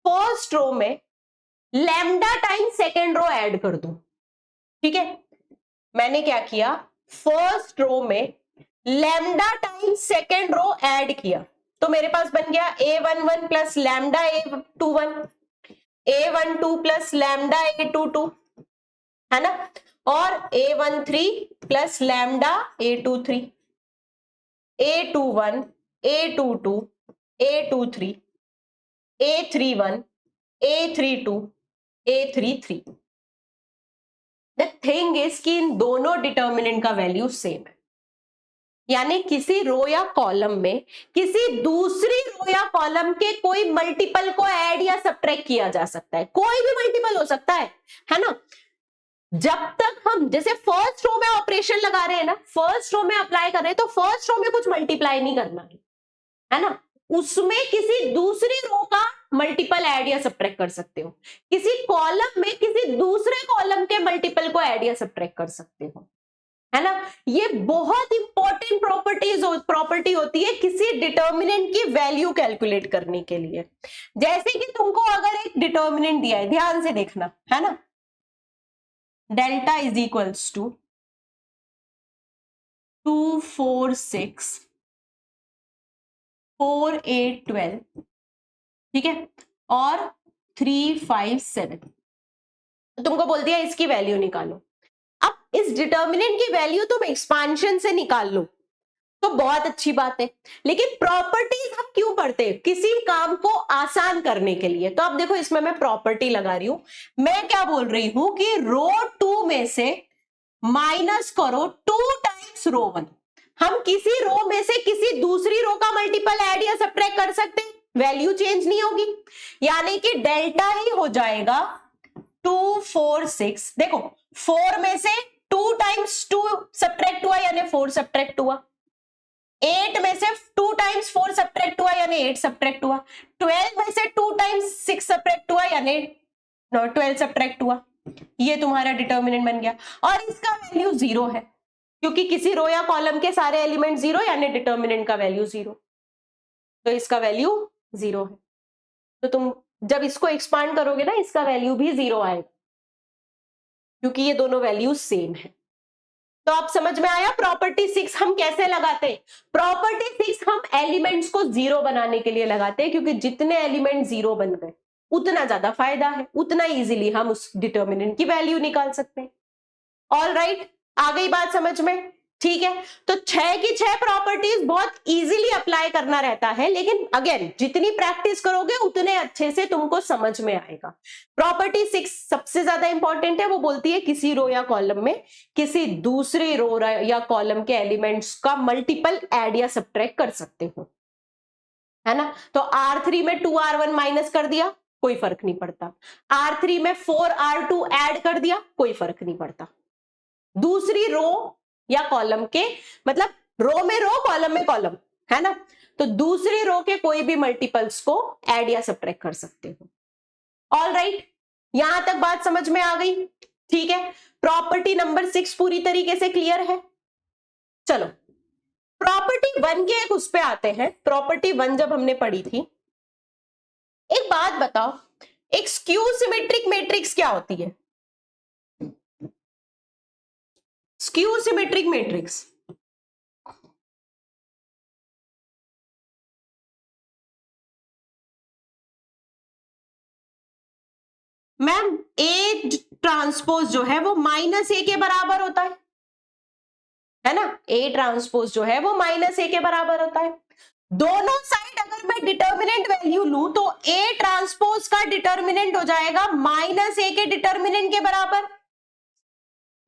फर्स्ट रो में lambda time second row add कर दूं। ठीक है, मैंने क्या किया, फर्स्ट रो में lambda time second row add किया, तो मेरे पास बन गया a11 plus lambda a21 a12 plus lambda a22 है ना, और a13 plus lambda a23 a21 a22 a23 a31 a32 a33। The thing is कि इन दोनों डिटर्मिनेंट का वैल्यू सेम है, यानी किसी रो या कॉलम में किसी दूसरी रो या कॉलम के कोई मल्टीपल को ऐड या सब्ट्रैक्ट किया जा सकता है, कोई भी मल्टीपल हो सकता है ना। जब तक हम जैसे फर्स्ट रो में ऑपरेशन लगा रहे हैं ना, फर्स्ट रो में अप्लाई कर रहे हैं, तो फर्स्ट रो में कुछ मल्टीप्लाई नहीं करना है ना, उसमें किसी दूसरी रो का मल्टीपल ऐड या सब्ट्रैक्ट कर सकते हो, किसी कॉलम में किसी दूसरे कॉलम के मल्टीपल को ऐड या सब्ट्रैक्ट कर सकते हो, है ना। ये बहुत इंपॉर्टेंट प्रॉपर्टी होती है किसी डिटर्मिनेंट की वैल्यू कैलकुलेट करने के लिए। जैसे कि तुमको अगर एक डिटर्मिनेंट दिया है, ध्यान से देखना, है ना, डेल्टा इज इक्वल्स टू 2 4 6 4 8 12, ठीक है, और 3 5 7, तुमको बोल दिया इसकी वैल्यू निकालो। अब इस डिटर्मिनेंट की वैल्यू तुम एक्सपांशन से निकाल लो तो बहुत अच्छी बात है, लेकिन प्रॉपर्टीज हम क्यों पढ़ते हैं, किसी काम को आसान करने के लिए। तो अब देखो इसमें मैं प्रॉपर्टी लगा रही हूं, मैं क्या बोल रही हूं कि रो 2 में से माइनस करो 2 टाइम्स रो 1। हम किसी रो में से किसी दूसरी रो का मल्टीपल ऐड या सब्ट्रैक्ट कर सकते हैं, वैल्यू चेंज नहीं होगी, यानी कि डेल्टा ही हो जाएगा 2 4 6। देखो 4 में से 2 टाइम्स 2 सब्ट्रैक्ट हुआ यानी 4 सब्ट्रैक्ट हुआ, 8 में से 2 टाइम्स 4 सब्ट्रैक्ट हुआ यानी 8 सब्ट्रैक्ट हुआ, 12 में से 2 टाइम्स 6 सब्ट्रैक्ट हुआ यानी 12 सब्ट्रैक्ट हुआ। ये तुम्हारा डिटर्मिनेंट बन गया, और इसका वैल्यू 0 है, क्योंकि किसी रो या कॉलम के सारे एलिमेंट 0 यानी डिटर्मिनेंट का वैल्यू 0, तो इसका वैल्यू 0 है। तो तुम जब इसको एक्सपांड करोगे ना, इसका वैल्यू भी 0 आएगा, क्योंकि ये दोनों वैल्यूज सेम है। तो आप समझ में आया प्रॉपर्टी 6 हम कैसे लगाते हैं। प्रॉपर्टी 6 हम एलिमेंट्स को 0 बनाने के लिए लगाते हैं, क्योंकि जितने एलिमेंट 0 बन गए उतना ज्यादा फायदा है, उतना इजीली हम उस डिटर्मिनेंट की वैल्यू निकाल सकते हैं। ऑल राइट, आ गई बात समझ में, ठीक है। तो 6 की 6 प्रॉपर्टीज बहुत इजीली अप्लाई करना रहता है, लेकिन अगेन जितनी प्रैक्टिस करोगे उतने अच्छे से तुमको समझ में आएगा। प्रॉपर्टी 6 सबसे ज्यादा इंपॉर्टेंट है, वो बोलती है किसी रो या कॉलम में किसी दूसरे रो या कॉलम के एलिमेंट्स का मल्टीपल ऐड या सब्ट्रैक्ट कर सकते हो, है ना। तो R3 में 2R1 माइनस कर दिया, कोई फर्क नहीं पड़ता, R3 में 4R2 ऐड कर दिया, कोई फर्क नहीं पड़ता। दूसरी रो या कॉलम के, मतलब रो में रो कॉलम में कॉलम, है ना, तो दूसरी रो के कोई भी मल्टीपल्स को ऐड या सब्ट्रैक्ट कर सकते हो। ऑल राइट, यहां तक बात समझ में आ गई, ठीक है। प्रॉपर्टी नंबर 6 पूरी तरीके से क्लियर है। चलो प्रॉपर्टी 1 के एक उस पे आते हैं। प्रॉपर्टी 1 जब हमने पढ़ी थी, एक बात बताओ, एक स्क्यू सिमेट्रिक मैट्रिक्स क्या होती है। Skew symmetric matrix ma'am A transpose जो है वो माइनस ए के बराबर होता है ना, ए ट्रांसपोज जो है वो माइनस ए के बराबर होता है। दोनों साइड अगर मैं डिटर्मिनेंट वैल्यू लूं तो ए ट्रांसपोज का डिटर्मिनेंट हो जाएगा माइनस ए के डिटर्मिनेंट के बराबर,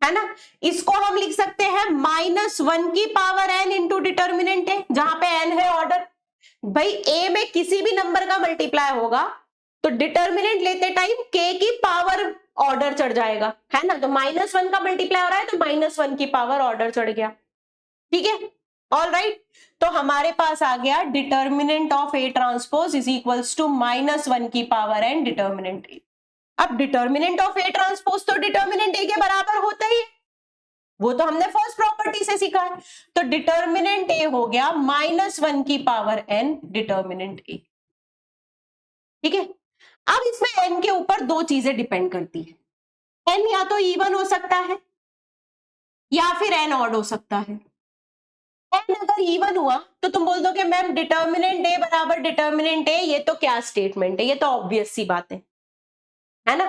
है ना। इसको हम लिख सकते हैं -1 की पावर n इंटू डिटर्मिनेंट है, जहां पे n है ऑर्डर। भाई ए में किसी भी नंबर का मल्टीप्लाई होगा तो डिटर्मिनेंट लेते टाइम k की पावर ऑर्डर चढ़ जाएगा, है ना। तो -1 का मल्टीप्लाई हो रहा है तो -1 की पावर ऑर्डर चढ़ गया, ठीक है। ऑल राइट, तो हमारे पास आ गया determinant of A transpose is equals to -1 की पावर n डिटर्मिनेंट ए। अब डिटर्मिनेंट ऑफ ए ट्रांसपोज तो डिटर्मिनेंट ए के बराबर होता ही है, वो तो हमने फर्स्ट प्रॉपर्टी से सीखा है। तो डिटर्मिनेंट ए हो गया -1 की पावर n डिटर्मिनेंट ए, ठीक है। अब इसमें n के ऊपर दो चीजें डिपेंड करती है, n या तो इवन हो सकता है या फिर n ऑड हो सकता है। n अगर इवन हुआ तो तुम बोल दो कि मैम डिटर्मिनेंट ए बराबर डिटर्मिनेंट ए, ये तो क्या स्टेटमेंट है, ये तो ऑब्वियस सी बात है ना।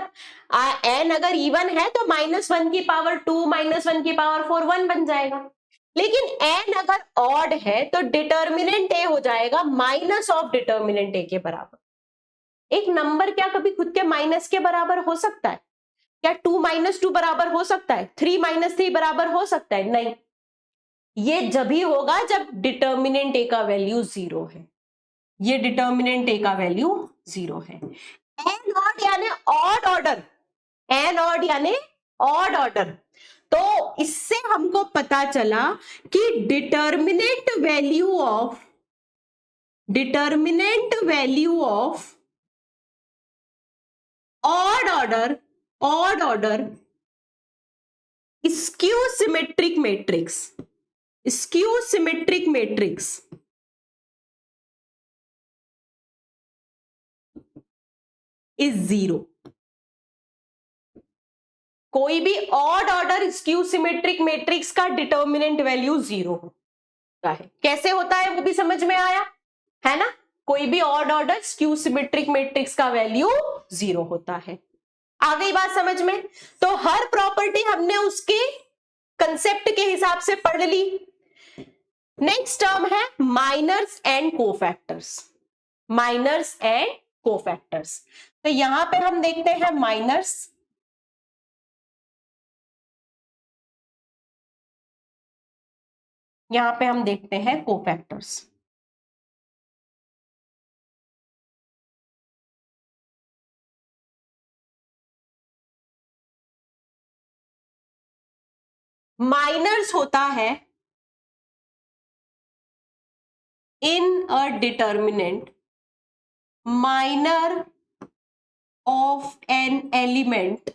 n अगर इवन है तो -1 की पावर 2 -1 की पावर 4 1 बन जाएगा। लेकिन n अगर ऑड है तो डिटर्मिनेंट ए हो जाएगा माइनस ऑफ डिटर्मिनेंट ए के बराबर। एक नंबर क्या कभी खुद के माइनस के बराबर हो सकता है? क्या 2 - 2 बराबर हो सकता है? 3 - 3 बराबर हो सकता है? नहीं, ये जब ही होगा जब डिटर्मिनेंट ए का वैल्यू 0 है। ये डिटर्मिनेंट ए का वैल्यू 0 है। एन ऑड यानी ऑड ऑर्डर, एन ऑड यानी ऑड ऑर्डर। तो इससे हमको पता चला कि determinant value of odd order skew symmetric matrix is 0। कोई भी odd order skew symmetric matrix का डिटर्मिनेंट वैल्यू 0 होता है। कैसे होता है वो भी समझ में आया, है ना। कोई भी odd order skew symmetric matrix का वैल्यू 0 होता है। आ गई बात समझ में? तो हर प्रॉपर्टी हमने उसके कंसेप्ट के हिसाब से पढ़ ली। नेक्स्ट टर्म है माइनर्स एंड कोफैक्टर्स। तो यहां पे हम देखते हैं माइनर्स, यहां पे हम देखते हैं कोफैक्टर्स। माइनर्स होता है in a determinant minor of an element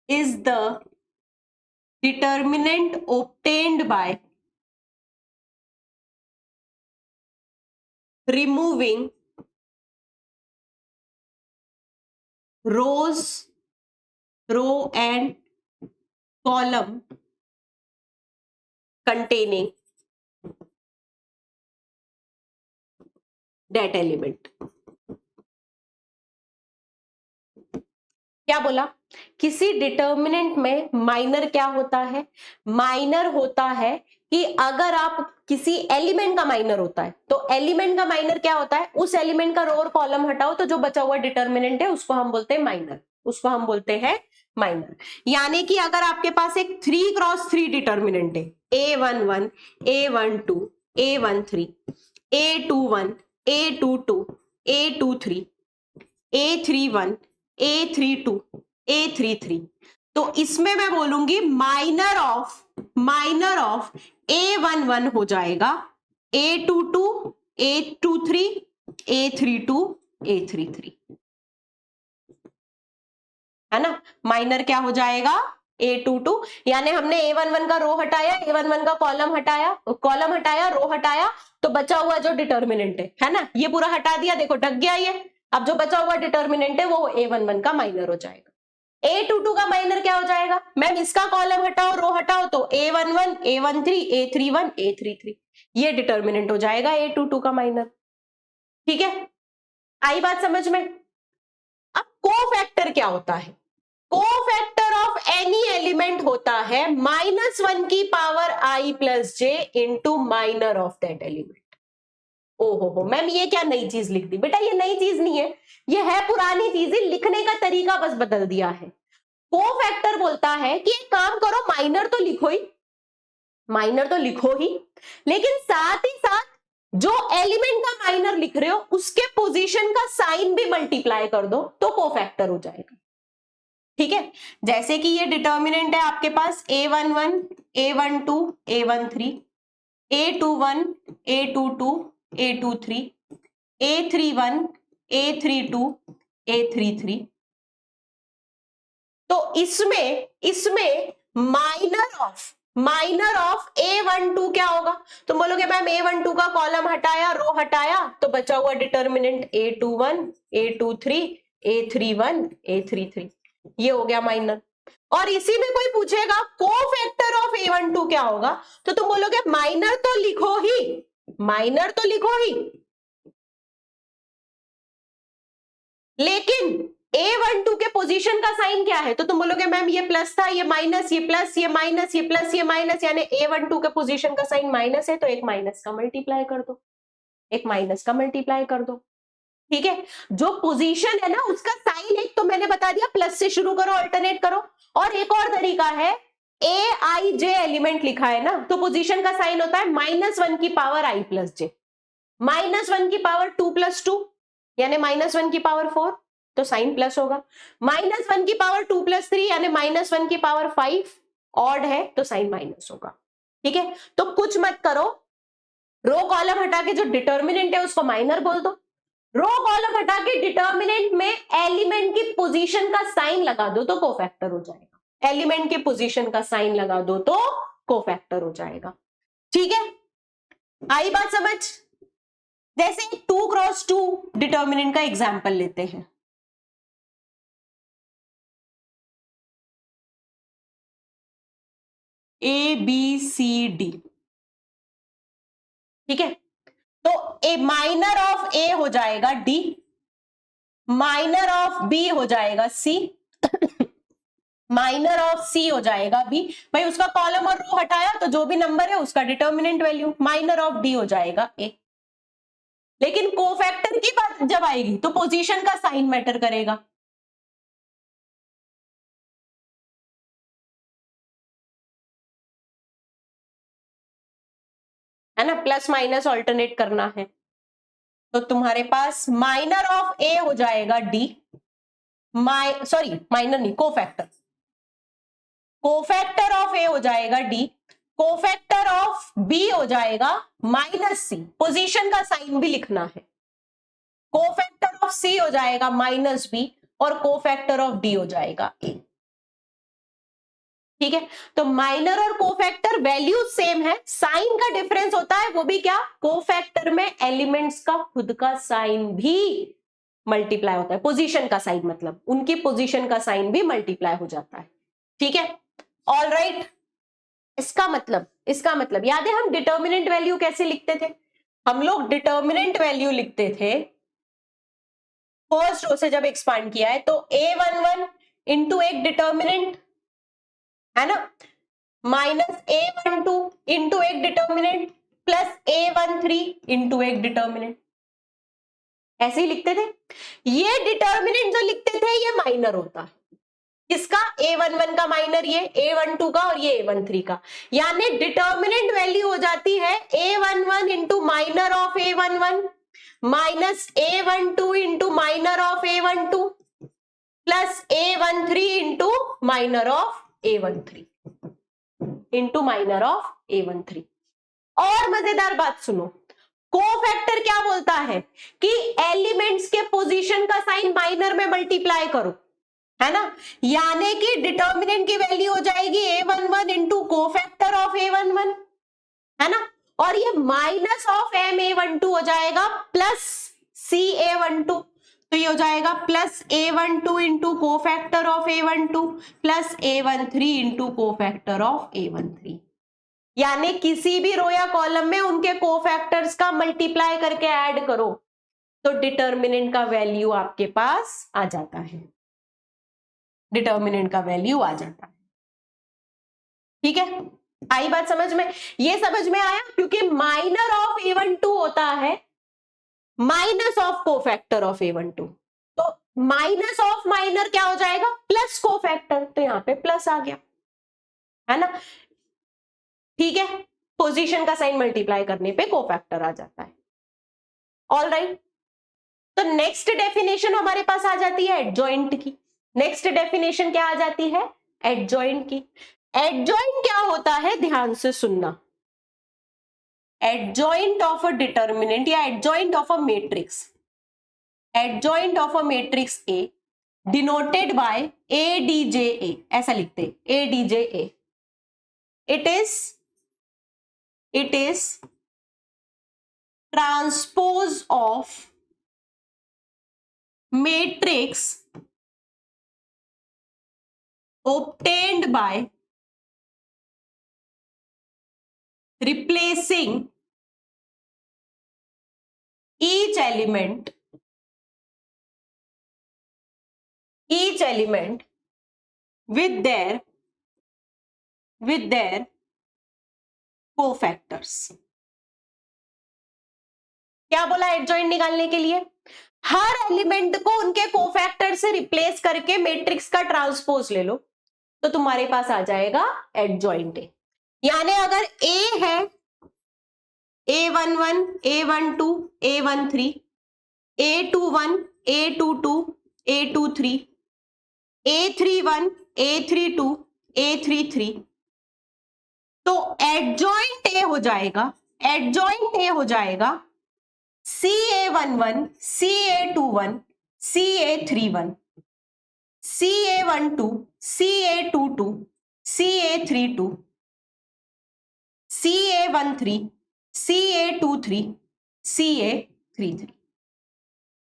is the determinant obtained by removing row and column containing that element। क्या बोला? किसी डिटर्मिनेंट में माइनर क्या होता है? माइनर होता है कि अगर आप किसी एलिमेंट का माइनर होता है तो एलिमेंट का माइनर क्या होता है? उस एलिमेंट का रो और कॉलम हटाओ तो जो बचा हुआ डिटर्मिनेंट है उसको हम बोलते हैं माइनर, उसको हम बोलते हैं माइनर। यानी कि अगर आपके पास एक 3x3 डिटर्मिनेंट है, A11, A12, A13, A21, A22, A23, A31, A32, A33, तो इसमें मैं बोलूंगी माइनर ऑफ A11 हो जाएगा A22, A23, A32, A33, है ना। माइनर क्या हो जाएगा? A22, यानी हमने A11 का रो हटाया, A11 का कॉलम हटाया, रो हटाया, तो बचा हुआ जो डिटर्मिनेंट है ना, ये पूरा हटा दिया, देखो ढक गया ये। अब जो बचा हुआ डिटर्मिनेंट है वो A11 का माइनर हो जाएगा। A22 का माइनर क्या हो जाएगा? मैम इसका कॉलम हटाओ, रो हटाओ, तो A11, A13, A31, A33, ये डिटर्मिनेंट हो जाएगा A22 का माइनर, ठीक है। आई बात समझ में? अब कोफैक्टर क्या होता है? कोफैक्टर ऑफ एनी एलिमेंट होता है -1 की power i plus J into minor of that element. ओहो हो मैम, ये क्या नई चीज लिख दी? बेटा ये नई चीज नहीं है, ये है पुरानी चीज, लिखने का तरीका बस बदल दिया है। कोफैक्टर बोलता है कि एक काम करो, माइनर तो लिखो ही, माइनर तो लिखो ही, लेकिन साथ ही साथ जो एलिमेंट का माइनर लिख रहे हो उसके पोजीशन का साइन भी मल्टीप्लाई कर दो तो कोफैक्टर हो जाएगा। ठीक है, जैसे कि ये डिटर्मिनेंट है आपके पास a11, a12, a13, a21, a22, a23, a31, a32, a33। तो इसमें माइनर ऑफ a12 क्या होगा? तो बोलोगे मैम a12 का कॉलम हटाया, रो हटाया, तो बचा हुआ determinant a21, a23, a31, a33, ये हो गया माइनर। और इसी में कोई पूछेगा कोफैक्टर ऑफ a12 क्या होगा, तो तुम बोलोगे माइनर तो लिखो ही, माइनर तो लिखो ही, लेकिन a12 के पोजीशन का साइन क्या है? तो तुम बोलोगे मैम ये प्लस था, ये माइनस, ये प्लस, ये माइनस, ये प्लस, ये माइनस, यानी a12 के पोजीशन का साइन माइनस है, तो एक माइनस का मल्टीप्लाई कर दो, एक माइनस का मल्टीप्लाई कर दो। ठीक है, जो पोजीशन है ना उसका साइन एक तो मैंने बता दिया, प्लस से शुरू करो, अल्टरनेट करो। और एक और तरीका है, ए आई जे एलिमेंट लिखा है ना, तो पोजीशन का साइन होता है -1 की पावर आई प्लस जे, -1 की पावर 2 + 2 यानी -1 की पावर 4, तो साइन प्लस होगा। -1 की पावर 2 + 3 यानी -1 की पावर 5, ऑड है तो साइन माइनस होगा। ठीक है, तो कुछ मत करो, रो कॉलम हटा के जो डिटर्मिनेंट है उसको माइनर बोल दो, रो कॉलम हटा के डिटर्मिनेंट में एलिमेंट की पोजीशन का साइन लगा दो तो कोफैक्टर हो जाएगा, एलिमेंट की पोजीशन का साइन लगा दो तो कोफैक्टर हो जाएगा। ठीक है, आई बात समझ? जैसे 2 क्रॉस 2 डिटर्मिनेंट का एग्जांपल लेते हैं। ए बी सी डी, ठीक है, तो ए माइनर ऑफ ए हो जाएगा डी, माइनर ऑफ बी हो जाएगा सी, माइनर ऑफ सी हो जाएगा बी। भाई उसका कॉलम और रो हटाया तो जो भी नंबर है उसका determinant value, minor of D हो जाएगा ए। लेकिन कोफैक्टर की बात जब आएगी तो पोजीशन का साइन मैटर करेगा। है ना, प्लस माइनस ऑल्टरनेट करना है, तो तुम्हारे पास माइनर ऑफ ए हो जाएगा डी, माइनर नहीं, कोफैक्टर, कोफैक्टर ऑफ ए हो जाएगा डी, कोफैक्टर ऑफ बी हो जाएगा -c, पोजीशन का साइन भी लिखना है, कोफैक्टर ऑफ सी हो जाएगा -b और कोफैक्टर ऑफ डी हो जाएगा a। ठीक है, तो माइनर और कोफैक्टर वैल्यू सेम है, साइन का डिफरेंस होता है, वो भी क्या? कोफैक्टर में एलिमेंट्स का खुद का साइन भी मल्टीप्लाई होता है, पोजीशन का साइन, मतलब उनकी पोजीशन का साइन भी मल्टीप्लाई हो जाता है। ठीक है, ऑल राइट। इसका मतलब याद है हम डिटर्मिनेंट वैल्यू कैसे लिखते थे? हम लोग डिटर्मिनेंट वैल्यू लिखते थे फर्स्ट रो से जब एक्सपांड किया है तो a11 इंटू एक डिटर्मिनेंट है ना, -a12 इंटू एक डिटर्मिनेंट प्लस a13 इंटू एक डिटर्मिनेंट, ऐसे ही लिखते थे। ये डिटर्मिनेंट जो लिखते थे ये माइनर होता है, किसका? a11 का माइनर, ये a12 का और ये a13 का, यानी डिटर्मिनेंट वैल्यू हो जाती है a11 into minor of a11 minus a12 into minor of a12 plus a13 into minor of a13 into minor of a13। और मजेदार बात सुनो, कोफैक्टर क्या बोलता है कि एलिमेंट्स के पोजीशन का साइन माइनर में मल्टीप्लाई करो, है ना, यानी कि डिटर्मिनेंट की वैल्यू हो जाएगी a11 into cofactor of a11, है ना, और ये माइनस ऑफ ma12 हो जाएगा प्लस ca12, तो ये हो जाएगा plus a12 into cofactor of a12 plus a13 into cofactor of a13, यानी किसी भी रो या कॉलम में उनके कोफैक्टर्स का मल्टीप्लाई करके ऐड करो तो डिटर्मिनेंट का वैल्यू आपके पास आ जाता है, डिटर्मिनेंट का वैल्यू आ जाता है। ठीक है, आई बात समझ में? ये समझ में आया, क्योंकि माइनर ऑफ A12 होता है minus of cofactor of A12, तो माइनस ऑफ माइनर क्या हो जाएगा, प्लस कोफैक्टर, तो यहां पे प्लस आ गया, है ना? ठीक है, पोजीशन का साइन मल्टीप्लाई करने पे कोफैक्टर आ जाता है। ऑल राइट, तो नेक्स्ट डेफिनेशन हमारे पास आ जाती है एडजॉइंट की। नेक्स्ट डेफिनेशन क्या आ जाती है, एडजॉइंट की। एडजॉइंट क्या होता है, ध्यान से सुनना। एडजॉइंट ऑफ अ डिटर्मिनेंट या adjoint of a matrix, adjoint of a matrix A denoted by ADJA, ऐसा लिखते हैं ADJA। it is transpose of matrix obtained by replacing each element with their cofactors. क्या बोला एडजॉइंट निकालने के लिए, हर element को उनके कोफैक्टर से रिप्लेस करके मैट्रिक्स का ट्रांसपोज ले लो, तो तुम्हारे पास आ जाएगा एडजॉइंट ए। यानी अगर ए है A11, A12, A13, A21, A22, A23, A31, A32, A33, तो एडजॉइंट ए हो जाएगा, एडजॉइंट ए हो जाएगा CA11, CA21, CA31, CA12, CA22, CA32, CA13, CA23, CA33।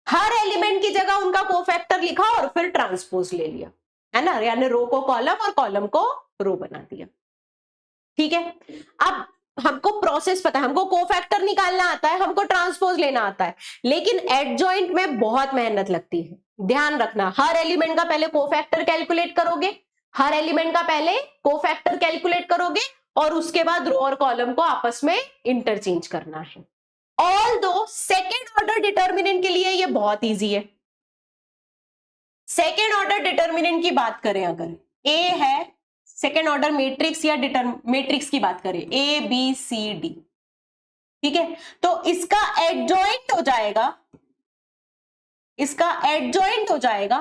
हर एलिमेंट की जगह उनका कोफैक्टर लिखा और फिर ट्रांसपोज ले लिया, है ना? यानी रो को कॉलम और कॉलम को रो बना दिया। ठीक है, अब हमको प्रोसेस पता है, हमको कोफैक्टर निकालना आता है, हमको ट्रांसपोज लेना आता है, लेकिन एडजॉइंट में बहुत मेहनत लगती है। ध्यान रखना, हर एलिमेंट का पहले कोफैक्टर कैलकुलेट करोगे, हर एलिमेंट का पहले कोफैक्टर कैलकुलेट करोगे और उसके बाद रो और कॉलम को आपस में इंटरचेंज करना है। ऑल्दो सेकेंड ऑर्डर डिटर्मिनेंट के लिए ये बहुत इजी है। सेकेंड ऑर्डर डिटर्मिनेंट की बात करें, अगर ए है, सेकेंड ऑर्डर मैट्रिक्स या मैट्रिक्स की बात करें ABCD, ठीक है, तो इसका एडजॉइंट हो जाएगा, इसका एडजॉइंट हो जाएगा,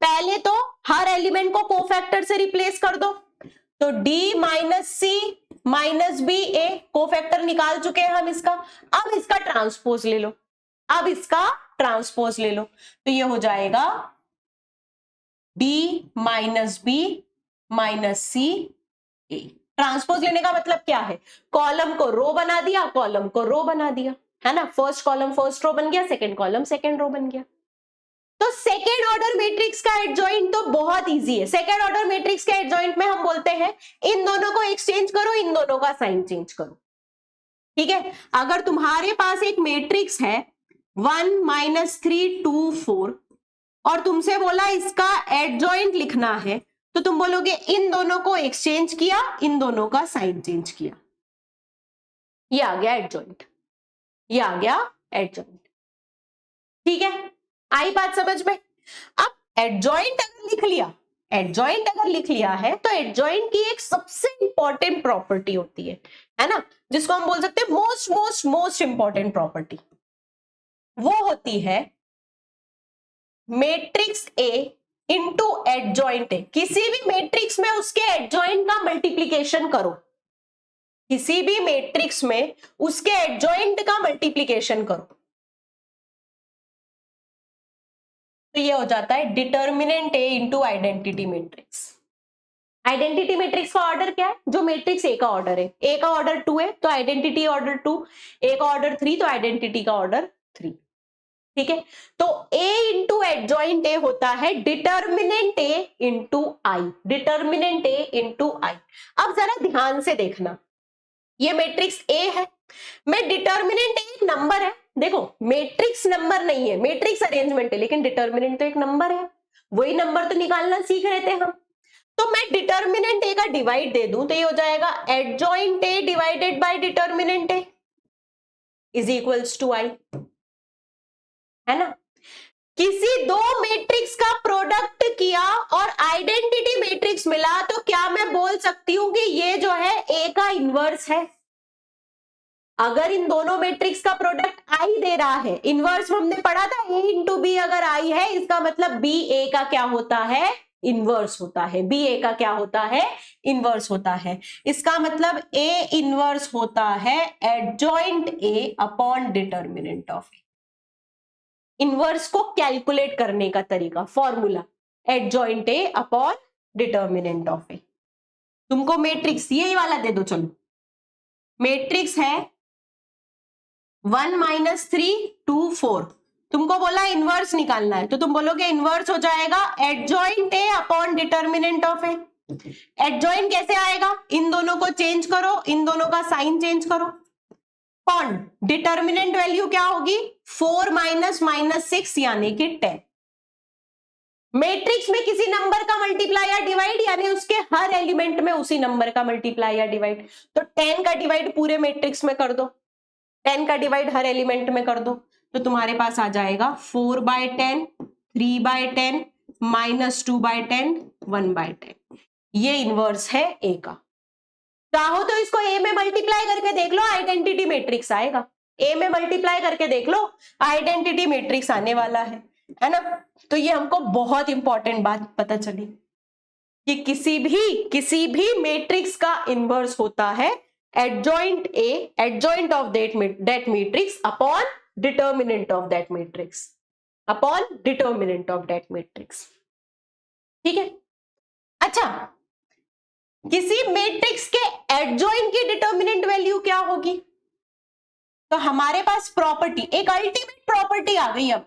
पहले तो हर एलिमेंट को कोफैक्टर से रिप्लेस कर दो, तो D minus C minus B A, cofactor निकाल चुके हैं हम इसका। अब इसका ट्रांसपोज ले लो, अब इसका ट्रांसपोज ले लो, तो ये हो जाएगा D minus B minus C A। Transpose लेने का मतलब क्या है, कॉलम को रो बना दिया, कॉलम को रो बना दिया, है ना? फर्स्ट कॉलम फर्स्ट रो बन गया, सेकंड कॉलम सेकंड रो बन गया। तो सेकेंड ऑर्डर मैट्रिक्स का एडजॉइंट तो बहुत इजी है। सेकेंड ऑर्डर मैट्रिक्स के एडजॉइंट में हम बोलते हैं इन दोनों को एक्सचेंज करो, इन दोनों का साइन चेंज करो। ठीक है, अगर तुम्हारे पास एक मैट्रिक्स है 1 -3 2 4 और तुमसे बोला इसका एडजॉइंट लिखना है, तो तुम बोलोगे इन दोनों को एक्सचेंज किया, इन दोनों का साइन चेंज किया, ये आ गया एडजॉइंट, ये आ गया एडजॉइंट। ठीक है, आई बात समझ में? अब एडजॉइंट अगर लिख लिया, एडजॉइंट अगर लिख लिया है, तो एडजॉइंट की एक सबसे इंपॉर्टेंट प्रॉपर्टी होती है ना, जिसको हम बोल सकते हैं most most most important property, वो होती है matrix A into adjoint A. किसी भी मैट्रिक्स में उसके एडजॉइंट का मल्टीप्लीकेशन करो, किसी भी मैट्रिक्स में उसके एडजॉइंट का मल्टीप्लीकेशन करो, तो ये हो जाता है determinant A into identity matrix. Identity matrix का ऑर्डर क्या है, जो मैट्रिक्स ए का ऑर्डर है, ए का ऑर्डर 2 है तो आइडेंटिटी ऑर्डर 2, ए का ऑर्डर 3 तो आइडेंटिटी का ऑर्डर 3। ठीक है, तो ए इंटू एडजॉइंट ए होता है determinant A into I, determinant A into आई। अब जरा ध्यान से देखना, ये मैट्रिक्स ए है, मैं डिटर्मिनेंट ए एक नंबर है, देखो मैट्रिक्स नंबर नहीं है, मैट्रिक्स अरेंजमेंट है, लेकिन डिटर्मिनेंट तो एक नंबर है, वही नंबर तो निकालना सीख रहे थे हम। तो मैं डिटर्मिनेंट ए का डिवाइड दे दूं तो ये हो जाएगा adjoint A divided by determinant A is equals to I, है ना। किसी दो मैट्रिक्स का प्रोडक्ट किया और आइडेंटिटी मैट्रिक्स मिला तो क्या मैं बोल सकती हूं कि ये जो है ए का इनवर्स है? अगर इन दोनों मैट्रिक्स का प्रोडक्ट आई दे रहा है, इनवर्स में हमने पढ़ा था ए इंटू बी अगर आई है, इसका मतलब बी ए का क्या होता है? इनवर्स होता है। बी ए का क्या होता है? इनवर्स होता है। इसका मतलब ए इनवर्स होता है adjoint A upon determinant of A. Inverse को कैलकुलेट करने का तरीका, formula adjoint A upon determinant of A. तुमको मैट्रिक्स यही वाला दे दो, चलो मैट्रिक्स है 1 - 3 2 4, तुमको बोला इनवर्स निकालना है तो तुम बोलोगे इनवर्स हो जाएगा adjoint A upon determinant of A. Adjoint कैसे आएगा? इन दोनों को चेंज करो, इन दोनों का साइन चेंज करो। कौन डिटर्मिनेंट वैल्यू क्या होगी? 4 - -6 यानी कि 10। मैट्रिक्स में किसी नंबर का मल्टीप्लाई या डिवाइड यानी उसके हर एलिमेंट में उसी नंबर का मल्टीप्लाई या डिवाइड। तो 10 का डिवाइड पूरे मैट्रिक्स में कर दो, 10 का डिवाइड हर एलिमेंट में कर दो, तो तुम्हारे पास आ जाएगा 4/10, 3/10, -2/10, 1/10। ये इनवर्स है ए का। चाहो तो इसको ए में मल्टीप्लाई करके देख लो, आइडेंटिटी मैट्रिक्स आएगा। ए में मल्टीप्लाई करके देख लो, आइडेंटिटी मैट्रिक्स आने वाला है ना। तो ये हमको बहुत इंपॉर्टेंट बात पता चली कि किसी भी मैट्रिक्स का इनवर्स होता है adjoint A, adjoint of that matrix upon determinant of that matrix, upon determinant of that matrix. ठीक है। अच्छा, किसी मैट्रिक्स के एडजॉइंट की डिटर्मिनेंट वैल्यू क्या होगी? तो हमारे पास प्रॉपर्टी, एक अल्टीमेट प्रॉपर्टी आ गई अब,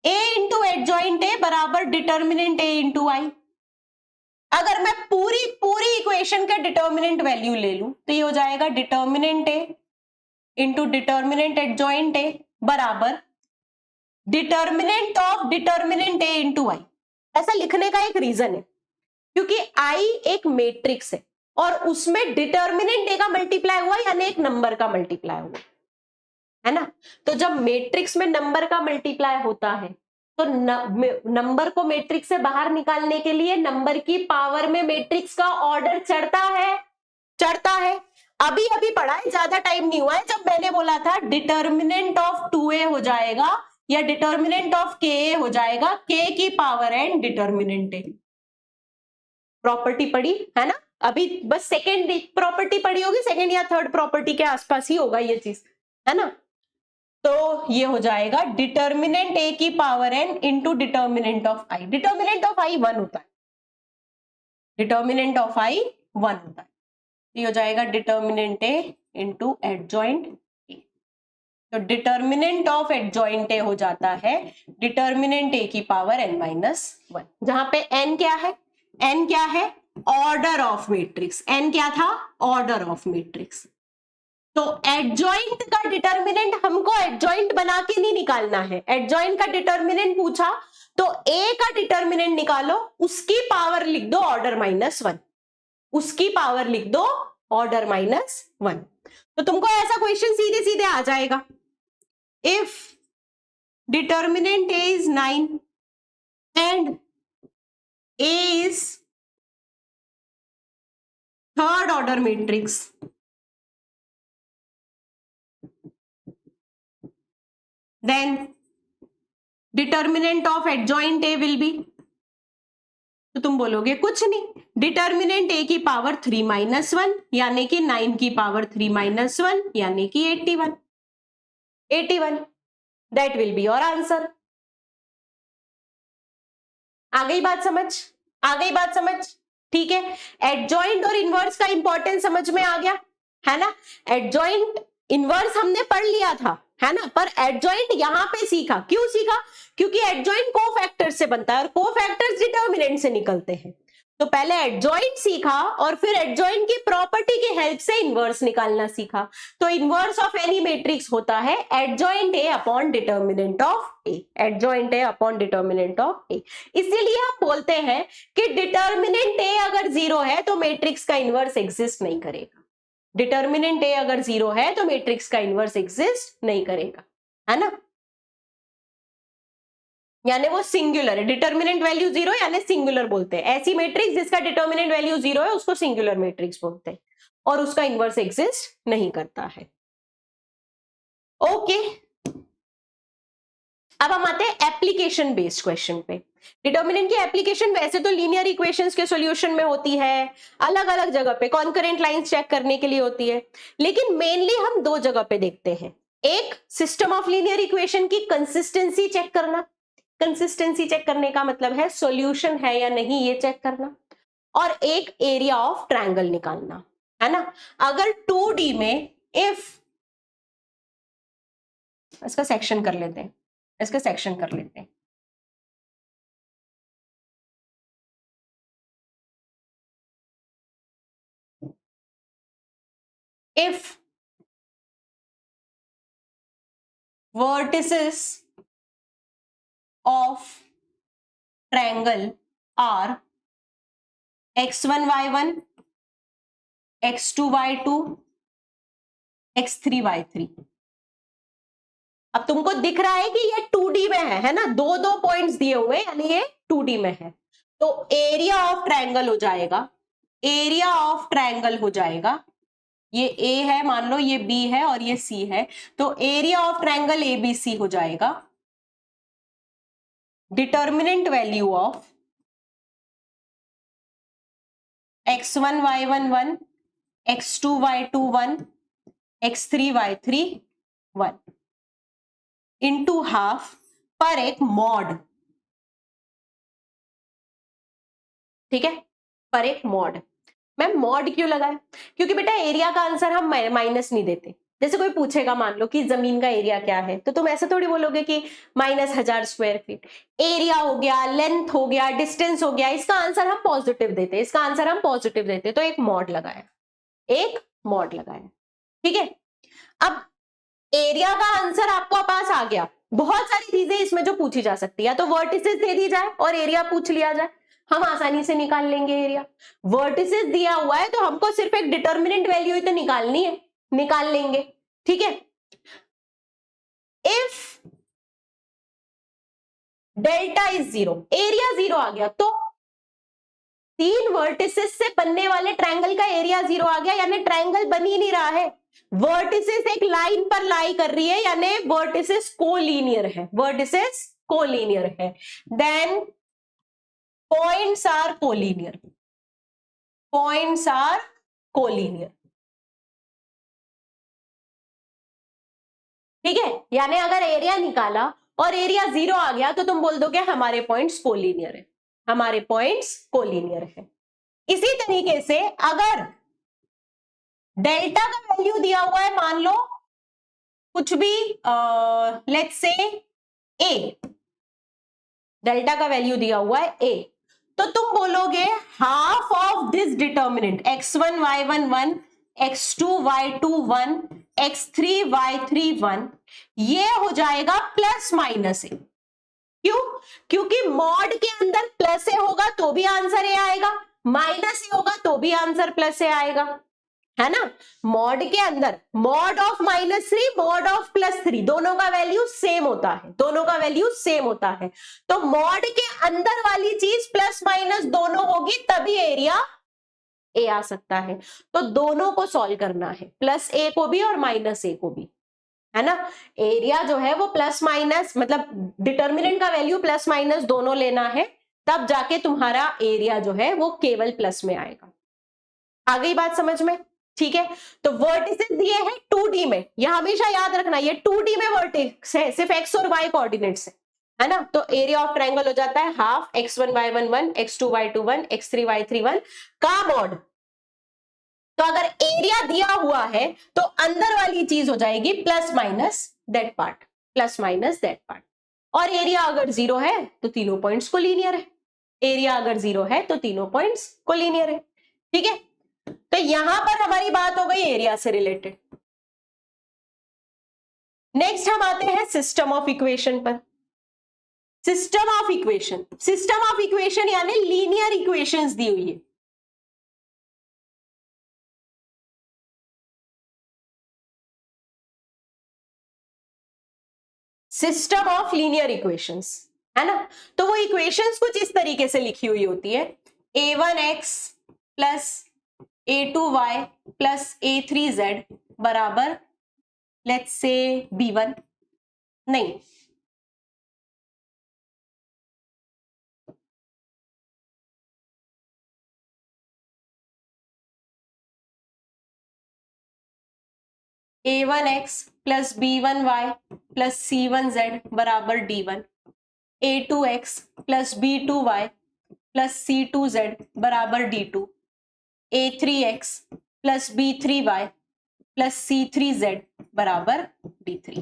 ए इंटू एडजॉइंट ए बराबर डिटर्मिनेंट ए इंटू आई। अगर मैं पूरी इक्वेशन के डिटर्मिनेंट वैल्यू ले लूं तो ये हो जाएगा determinant A into determinant adjoint A बराबर determinant of determinant A into I. ऐसा लिखने का एक रीजन है, क्योंकि आई एक मैट्रिक्स है और उसमें डिटर्मिनेंट ए का मल्टीप्लाई हुआ यानी एक नंबर का मल्टीप्लाई हुआ, है ना। तो जब मैट्रिक्स में नंबर का मल्टीप्लाई होता है तो नंबर को मैट्रिक्स से बाहर निकालने के लिए नंबर की पावर में मैट्रिक्स का ऑर्डर चढ़ता है। अभी अभी पढ़ा है, ज्यादा टाइम नहीं हुआ है, जब मैंने बोला था डिटर्मिनेंट ऑफ 2a हो जाएगा या डिटर्मिनेंट ऑफ ka हो जाएगा k की पावर एन डिटर्मिनेंट ए। प्रॉपर्टी पढ़ी है ना। अभी बस सेकेंड प्रॉपर्टी पढ़ी होगी, सेकेंड या थर्ड प्रॉपर्टी के आसपास ही होगा ये चीज, है ना। तो ये हो जाएगा डिटर्मिनेंट ए की power n into determinant of I. Determinant of I 1 होता है, डिटर्मिनेंट ऑफ आई 1 होता है। ये हो जाएगा determinant A into adjoint A. तो डिटर्मिनेंट ऑफ एडजॉइंट ए हो जाता है डिटर्मिनेंट ए की पावर n-1, जहां पे n क्या है? n क्या है? Order of matrix. n क्या था? Order of matrix. तो एडजॉइंट का डिटर्मिनेंट हमको एडजॉइंट बना के नहीं निकालना है। एडजॉइंट का डिटर्मिनेंट पूछा तो ए का डिटर्मिनेंट निकालो, उसकी पावर लिख दो ऑर्डर -1, उसकी पावर लिख दो ऑर्डर -1। तो तुमको ऐसा क्वेश्चन सीधे सीधे आ जाएगा, if determinant A is 9 and A is third order matrix, then determinant of adjoint A will be, तो तुम बोलोगे कुछ नहीं, डिटर्मिनेंट A की पावर 3-1 यानी कि 9 की पावर 3-1 यानी कि 81 that will be your answer. आ गई बात समझ? ठीक है। एडजॉइंट और इनवर्स का इंपॉर्टेंस समझ में आ गया, है ना। एडजॉइंट इनवर्स हमने पढ़ लिया था, है ना, पर एडजॉइंट यहां पे सीखा। क्यों सीखा? क्योंकि एडजॉइंट कोफैक्टर्स से बनता है और कोफैक्टर्स डिटर्मिनेंट से निकलते हैं। तो पहले एडजॉइंट सीखा और फिर एडजॉइंट की प्रॉपर्टी की हेल्प से इनवर्स निकालना सीखा। तो इनवर्स ऑफ एनी मैट्रिक्स होता है adjoint A upon determinant of A, adjoint A upon determinant of A. इसीलिए हम बोलते हैं कि डिटर्मिनेंट ए अगर 0 है तो मैट्रिक्स का इनवर्स एग्जिस्ट नहीं करेगा। डिटर्मिनेंट ए अगर 0 है तो मैट्रिक्स का इनवर्स एग्जिस्ट नहीं करेगा, है ना, यानी वो सिंगुलर है। डिटर्मिनेंट वैल्यू 0 यानी सिंगुलर बोलते हैं। ऐसी मैट्रिक्स जिसका डिटर्मिनेंट वैल्यू 0 है उसको सिंगुलर मैट्रिक्स बोलते हैं और उसका इनवर्स एग्जिस्ट नहीं करता है। ओके, अब हम आते हैं एप्लीकेशन बेस्ड क्वेश्चन पे। डिटर्मिनेंट की एप्लीकेशन वैसे तो लीनियर इक्वेशंस के सॉल्यूशन में होती है, अलग अलग जगह पे कॉन्करेंट लाइंस चेक करने के लिए होती है, लेकिन मेनली हम दो जगह पे देखते हैं। एक, सिस्टम ऑफ लीनियर इक्वेशन की कंसिस्टेंसी चेक करना। कंसिस्टेंसी चेक करने का मतलब है सॉल्यूशन है या नहीं ये चेक करना। और एक, एरिया ऑफ ट्रायंगल निकालना, है ना। अगर 2D में इफ, इसका सेक्शन कर लेते हैं, इसका सेक्शन कर लेते हैं। If vertices of triangle are x1 y1, x2 y2, x3 y3। अब तुमको दिख रहा है कि ये 2D में है ना, दो दो पॉइंट्स दिए हुए यानी ये 2D में है। तो एरिया ऑफ ट्रायंगल हो जाएगा, एरिया ऑफ ट्रायंगल हो जाएगा, ये A है मान लो, ये B है और ये C है, तो एरिया ऑफ ट्रायंगल ABC हो जाएगा determinant value of x1 y1 1, x2 y2 1, x3 y3 1 into half पर एक मॉड, ठीक है, पर एक मॉड। मैम मॉड क्यों लगाया? क्योंकि बेटा एरिया का आंसर हम माइनस नहीं देते। जैसे कोई पूछेगा मान लो कि जमीन का एरिया क्या है, तो तुम ऐसे थोड़ी बोलोगे कि -1000 स्क्वायर फीट। एरिया हो गया, लेंथ हो गया, डिस्टेंस हो गया, इसका आंसर हम पॉजिटिव देते, इसका आंसर हम पॉजिटिव देते। तो एक मॉड लगाया, एक मॉड लगाया, ठीक है। अब एरिया का आंसर आपको पास आ गया। बहुत सारी चीजें इसमें जो पूछी जा सकती है, तो वर्टिसेस दे दी जाए और एरिया पूछ लिया जाए, हम आसानी से निकाल लेंगे एरिया। वर्टिसेस दिया हुआ है तो हमको सिर्फ एक डिटर्मिनेंट वैल्यू ही तो निकालनी है, निकाल लेंगे, ठीक है। इफ डेल्टा इज 0, एरिया 0 आ गया, तो 3 वर्टिसेस से बनने वाले ट्रायंगल का एरिया 0 आ गया, यानी ट्रायंगल बन ही नहीं रहा है। वर्टिसेस एक लाइन पर लाई कर रही है, यानी वर्टिसेस कोलीनियर है, वर्टिसेस कोलीनियर है। Then points are collinear, points are collinear, ठीक है। यानी अगर एरिया निकाला और एरिया 0 आ गया तो तुम बोल दोगे हमारे पॉइंट्स कोलीनियर है, हमारे पॉइंट्स कोलीनियर है। इसी तरीके से अगर डेल्टा का वैल्यू दिया हुआ है, मान लो कुछ भी, लेट्स से ए, डेल्टा का वैल्यू दिया हुआ है ए, तो तुम बोलोगे half of this determinant x1 y1 1, x2 y2 1, x3 y3 1, ये हो जाएगा प्लस माइनस ए। क्यों? क्योंकि मॉड के अंदर प्लस ए होगा तो भी आंसर ए आएगा, माइनस ए होगा तो भी आंसर प्लस ए आएगा, है ना। मॉड के अंदर मॉड ऑफ -3, मॉड ऑफ +3, दोनों का वैल्यू सेम होता है, दोनों का वैल्यू सेम होता है। तो मॉड के अंदर वाली चीज प्लस माइनस दोनों होगी तभी एरिया ए आ सकता है। तो दोनों को सॉल्व करना है, प्लस ए को भी और माइनस ए को भी, है ना। एरिया जो है वो प्लस माइनस, मतलब डिटर्मिनेंट का वैल्यू प्लस माइनस दोनों लेना है, तब जाके तुम्हारा एरिया जो है वो केवल प्लस में आएगा। आ गई बात समझ में? ठीक है। तो वर्टिसेस दिए हैं 2D में, यह हमेशा याद रखना, ये 2D में वर्टिस है, सिर्फ x और y कोऑर्डिनेट्स है ना। तो एरिया ऑफ ट्रायंगल हो जाता है half x1 y1 1, x2 y2 1, x3 y3 1 का मॉड। तो अगर एरिया दिया हुआ है तो अंदर वाली चीज हो जाएगी plus minus that part, plus minus that part. और एरिया अगर 0 है तो तीनों पॉइंट्स को लीनियर है। एरिया अगर 0 है तो तीनों पॉइंट्स कोलिनियर है। ठीक है, तो यहां पर हमारी बात हो गई एरिया से रिलेटेड। नेक्स्ट हम आते हैं सिस्टम ऑफ इक्वेशन पर। System of equation, system of equation यानी लीनियर इक्वेशंस दी हुई है। सिस्टम ऑफ लीनियर इक्वेशंस है ना, तो वो इक्वेशंस कुछ इस तरीके से लिखी हुई होती है, a1x plus a2y plus a3z बराबर लेट्स से b1, नहीं a1x plus b1y plus c1z बराबर d1, a2x plus b2y plus c2z बराबर d2, a3x plus b3y plus c3z बराबर d3।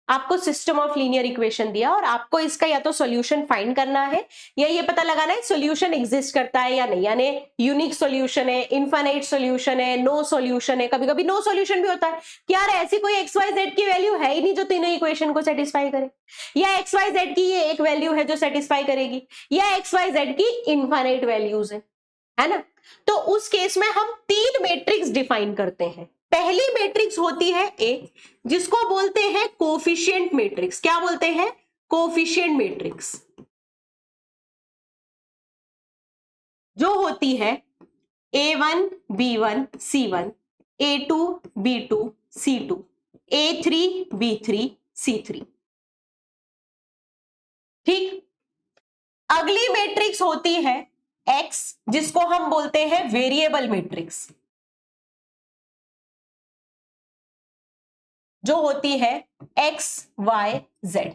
आपको सिस्टम ऑफ लीनियर इक्वेशन दिया और आपको इसका या तो सॉल्यूशन फाइंड करना है या ये पता लगाना है सॉल्यूशन एग्जिस्ट करता है या नहीं, यानी यूनिक सॉल्यूशन है, इनफाइनाइट सॉल्यूशन है, नो सॉल्यूशन है। कभी कभी नो सॉल्यूशन भी होता है कि यार ऐसी कोई एक्स वाई जेड की वैल्यू है ही नहीं जो तीनों इक्वेशन को सेटिस्फाई करे, या एक्स वाई जेड की ये एक वैल्यू है जो सेटिस्फाई करेगी, या एक्स वाई जेड की इनफाइनाइट वैल्यूज है ना। तो उस केस में हम तीन मैट्रिक्स डिफाइन करते हैं। पहली मैट्रिक्स होती है ए, जिसको बोलते हैं कोफिशिएंट मैट्रिक्स। क्या बोलते हैं? कोफिशिएंट मैट्रिक्स, जो होती है a1 b1 c1, a2 b2 c2, a3 b3 c3। ठीक, अगली मैट्रिक्स होती है x, जिसको हम बोलते हैं वेरिएबल मैट्रिक्स, जो होती है x y z।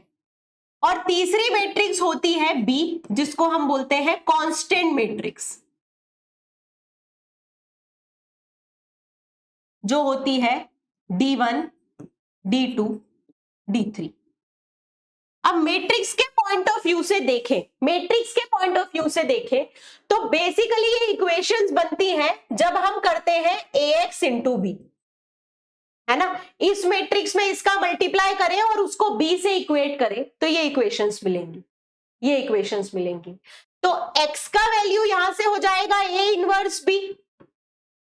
और तीसरी मैट्रिक्स होती है b, जिसको हम बोलते हैं कांस्टेंट मैट्रिक्स, जो होती है d1 d2 d3। अब मैट्रिक्स के पॉइंट ऑफ व्यू से देखें, मैट्रिक्स के पॉइंट ऑफ व्यू से देखें तो बेसिकली ये इक्वेशंस बनती हैं जब हम करते हैं ax इंटू बी, है ना। इस मैट्रिक्स में इसका मल्टीप्लाई करें और उसको b से इक्वेट करें तो ये इक्वेशंस मिलेंगी, ये इक्वेशंस मिलेंगी। तो x का वैल्यू यहां से हो जाएगा a इनवर्स b,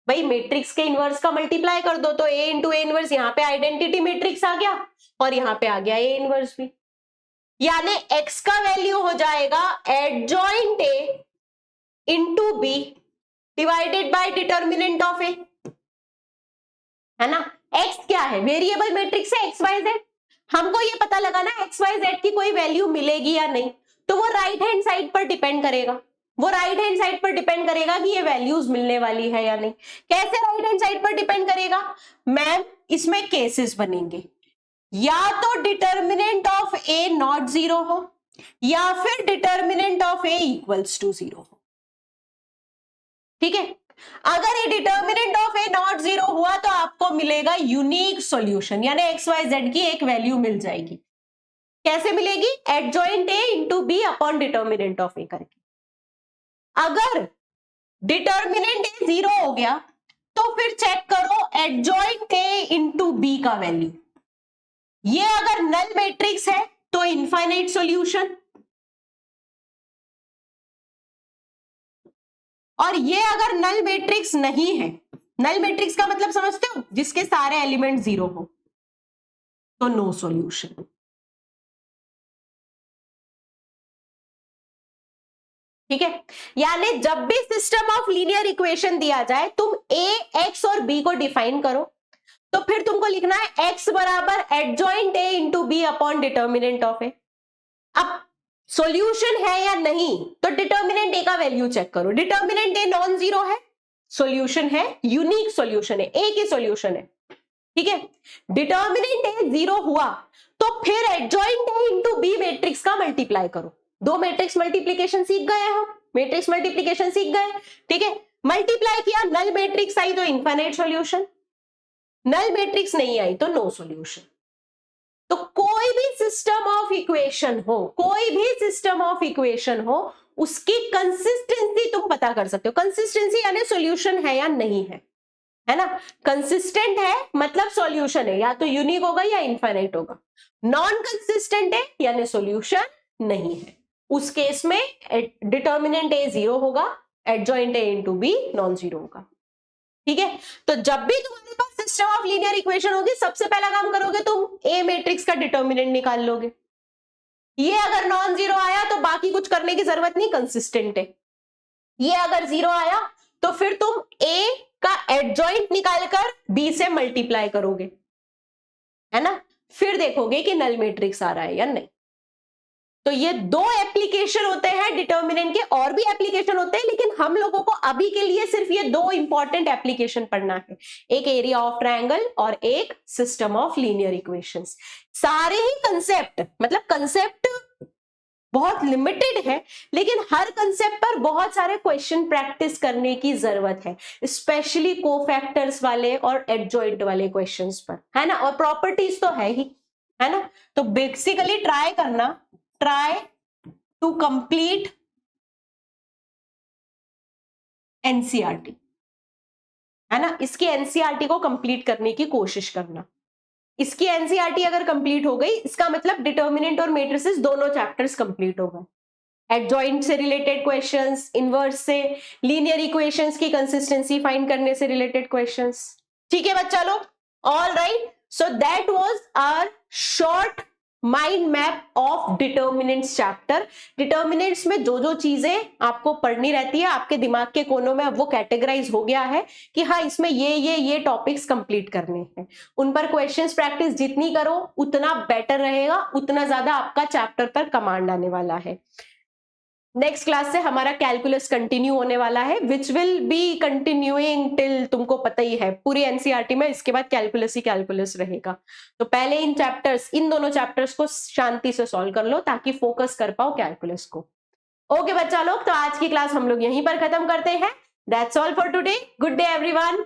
भाई मैट्रिक्स के इनवर्स का मल्टीप्लाई कर दो तो a इंटू ए इनवर्स, यहां पे आइडेंटिटी मैट्रिक्स आ गया और यहां पे आ गया a इनवर्स b, यानी x का वैल्यू हो जाएगा adjoint a into b divided by determinant of a, है ना। x क्या है? वेरिएबल मैट्रिक्स है एक्स वाई जेड, हमको ये पता लगाना एक्स वाई जेड की कोई वैल्यू मिलेगी या नहीं, तो वो राइट हैंड साइड पर डिपेंड करेगा, वो राइट हैंड साइड पर डिपेंड करेगा कि ये वैल्यूज मिलने वाली है या नहीं। कैसे राइट हैंड साइड पर डिपेंड करेगा मैम? इसमें केसेस बनेंगे, या तो determinant of A not zero हो या फिर determinant of A equals to zero हो। ठीक है, अगर ये determinant of A not zero हुआ तो आपको मिलेगा यूनिक सॉल्यूशन, यानी एक्स वाई जेड की एक वैल्यू मिल जाएगी। कैसे मिलेगी? Adjoint A into B upon determinant of A करके। अगर डिटर्मिनेंट ए जीरो हो गया तो फिर चेक करो एडजॉइंट ए इंटू बी का वैल्यू, ये अगर नल मैट्रिक्स है तो इनफाइनाइट सॉल्यूशन, और ये अगर नल मैट्रिक्स नहीं है, नल मैट्रिक्स का मतलब समझते हो? जिसके सारे एलिमेंट जीरो हो, तो नो सॉल्यूशन। ठीक है, यानी जब भी सिस्टम ऑफ लीनियर इक्वेशन दिया जाए तुम a x और b को डिफाइन करो, तो फिर तुमको लिखना है x बराबर adjoint a into B upon determinant of a। अब सॉल्यूशन है या नहीं तो डिटर्मिनेंट a का वैल्यू चेक करो, डिटर्मिनेंट a नॉन जीरो है, सॉल्यूशन है, यूनिक सॉल्यूशन है, a की सॉल्यूशन है। ठीक है, डिटर्मिनेंट a जीरो हुआ तो फिर adjoint a into B matrix का मल्टीप्लाई करो। दो मैट्रिक्स मल्टीप्लीकेशन सीख गए हम, मैट्रिक्स मल्टीप्लीकेशन सीख गए। ठीक है, मल्टीप्लाई किया, नल मैट्रिक्स आई तो इनफाइनाइट सॉल्यूशन, नल मैट्रिक्स नहीं आई तो नो सॉल्यूशन। तो कोई भी सिस्टम ऑफ इक्वेशन हो, कोई भी सिस्टम ऑफ इक्वेशन हो, उसकी कंसिस्टेंसी तुम पता कर सकते हो। कंसिस्टेंसी यानी सॉल्यूशन है या नहीं है ना। कंसिस्टेंट है मतलब सॉल्यूशन है, या तो यूनिक होगा या इनफाइनाइट होगा। नॉन कंसिस्टेंट है यानी सॉल्यूशन नहीं है। उस केस में डिटर्मिनेंट ए 0 होगा, adjoint A into B non zero होगा। ठीक है, तो जब भी तुम्हारे पास सिस्टम ऑफ लीनियर इक्वेशन होगी, सबसे पहला काम करोगे तुम ए मैट्रिक्स का डिटर्मिनेंट निकाल लोगे। ये अगर नॉन जीरो आया तो बाकी कुछ करने की जरूरत नहीं, कंसिस्टेंट है। ये अगर जीरो आया तो फिर तुम ए का एडजॉइंट निकालकर बी से मल्टीप्लाई करोगे, है ना। फिर देखोगे कि नल मैट्रिक्स आ रहा है या नहीं। तो ये दो एप्लीकेशन होते हैं डिटर्मिनेंट के, और भी एप्लीकेशन होते हैं, लेकिन हम लोगों को अभी के लिए सिर्फ ये दो इंपॉर्टेंट एप्लीकेशन पढ़ना है, एक एरिया ऑफ ट्रायंगल और एक सिस्टम ऑफ लीनियर इक्वेशंस। सारे ही कंसेप्ट, मतलब कंसेप्ट बहुत लिमिटेड है, लेकिन हर कंसेप्ट पर बहुत सारे क्वेश्चन प्रैक्टिस करने की जरूरत है, स्पेशली कोफैक्टर्स वाले और एडजॉइंट वाले क्वेश्चंस पर, है ना। और प्रॉपर्टीज तो है ही, है ना। तो बेसिकली ट्राई करना, ट्राई टू कंप्लीट एनसीईआरटी, है ना। इसकी एनसीईआरटी को कंप्लीट करने की कोशिश करना। इसकी एनसीईआरटी अगर कंप्लीट हो गई, इसका मतलब डिटर्मिनेंट और मैट्रिसेस दोनों चैप्टर्स कंप्लीट हो गए। एडजॉइंट से रिलेटेड क्वेश्चंस, इनवर्स से, लीनियर इक्वेशंस की कंसिस्टेंसी फाइंड करने से रिलेटेड क्वेश्चंस। ठीक है बच्चा लोग, all right. So that was our short mind map of determinants chapter. Determinants में जो जो चीजें आपको पढ़नी रहती है, आपके दिमाग के कोनों में अब वो कैटेगराइज हो गया है कि हाँ इसमें ये टॉपिक्स कंप्लीट करने हैं। उन पर क्वेश्चंस प्रैक्टिस जितनी करो उतना बेटर रहेगा, उतना ज्यादा आपका चैप्टर पर कमांड आने वाला है। नेक्स्ट क्लास से हमारा कैलकुलस कंटिन्यू होने वाला है, which will be continuing till, तुमको पता ही है पूरी एनसीईआरटी में इसके बाद कैलकुलस ही कैलकुलस रहेगा। तो पहले इन दोनों चैप्टर्स को शांति से सॉल्व कर लो ताकि फोकस कर पाओ कैलकुलस को। ओके बच्चा लोग, तो आज की क्लास हम लोग यहीं पर खत्म करते हैं। That's all for today. Good day everyone.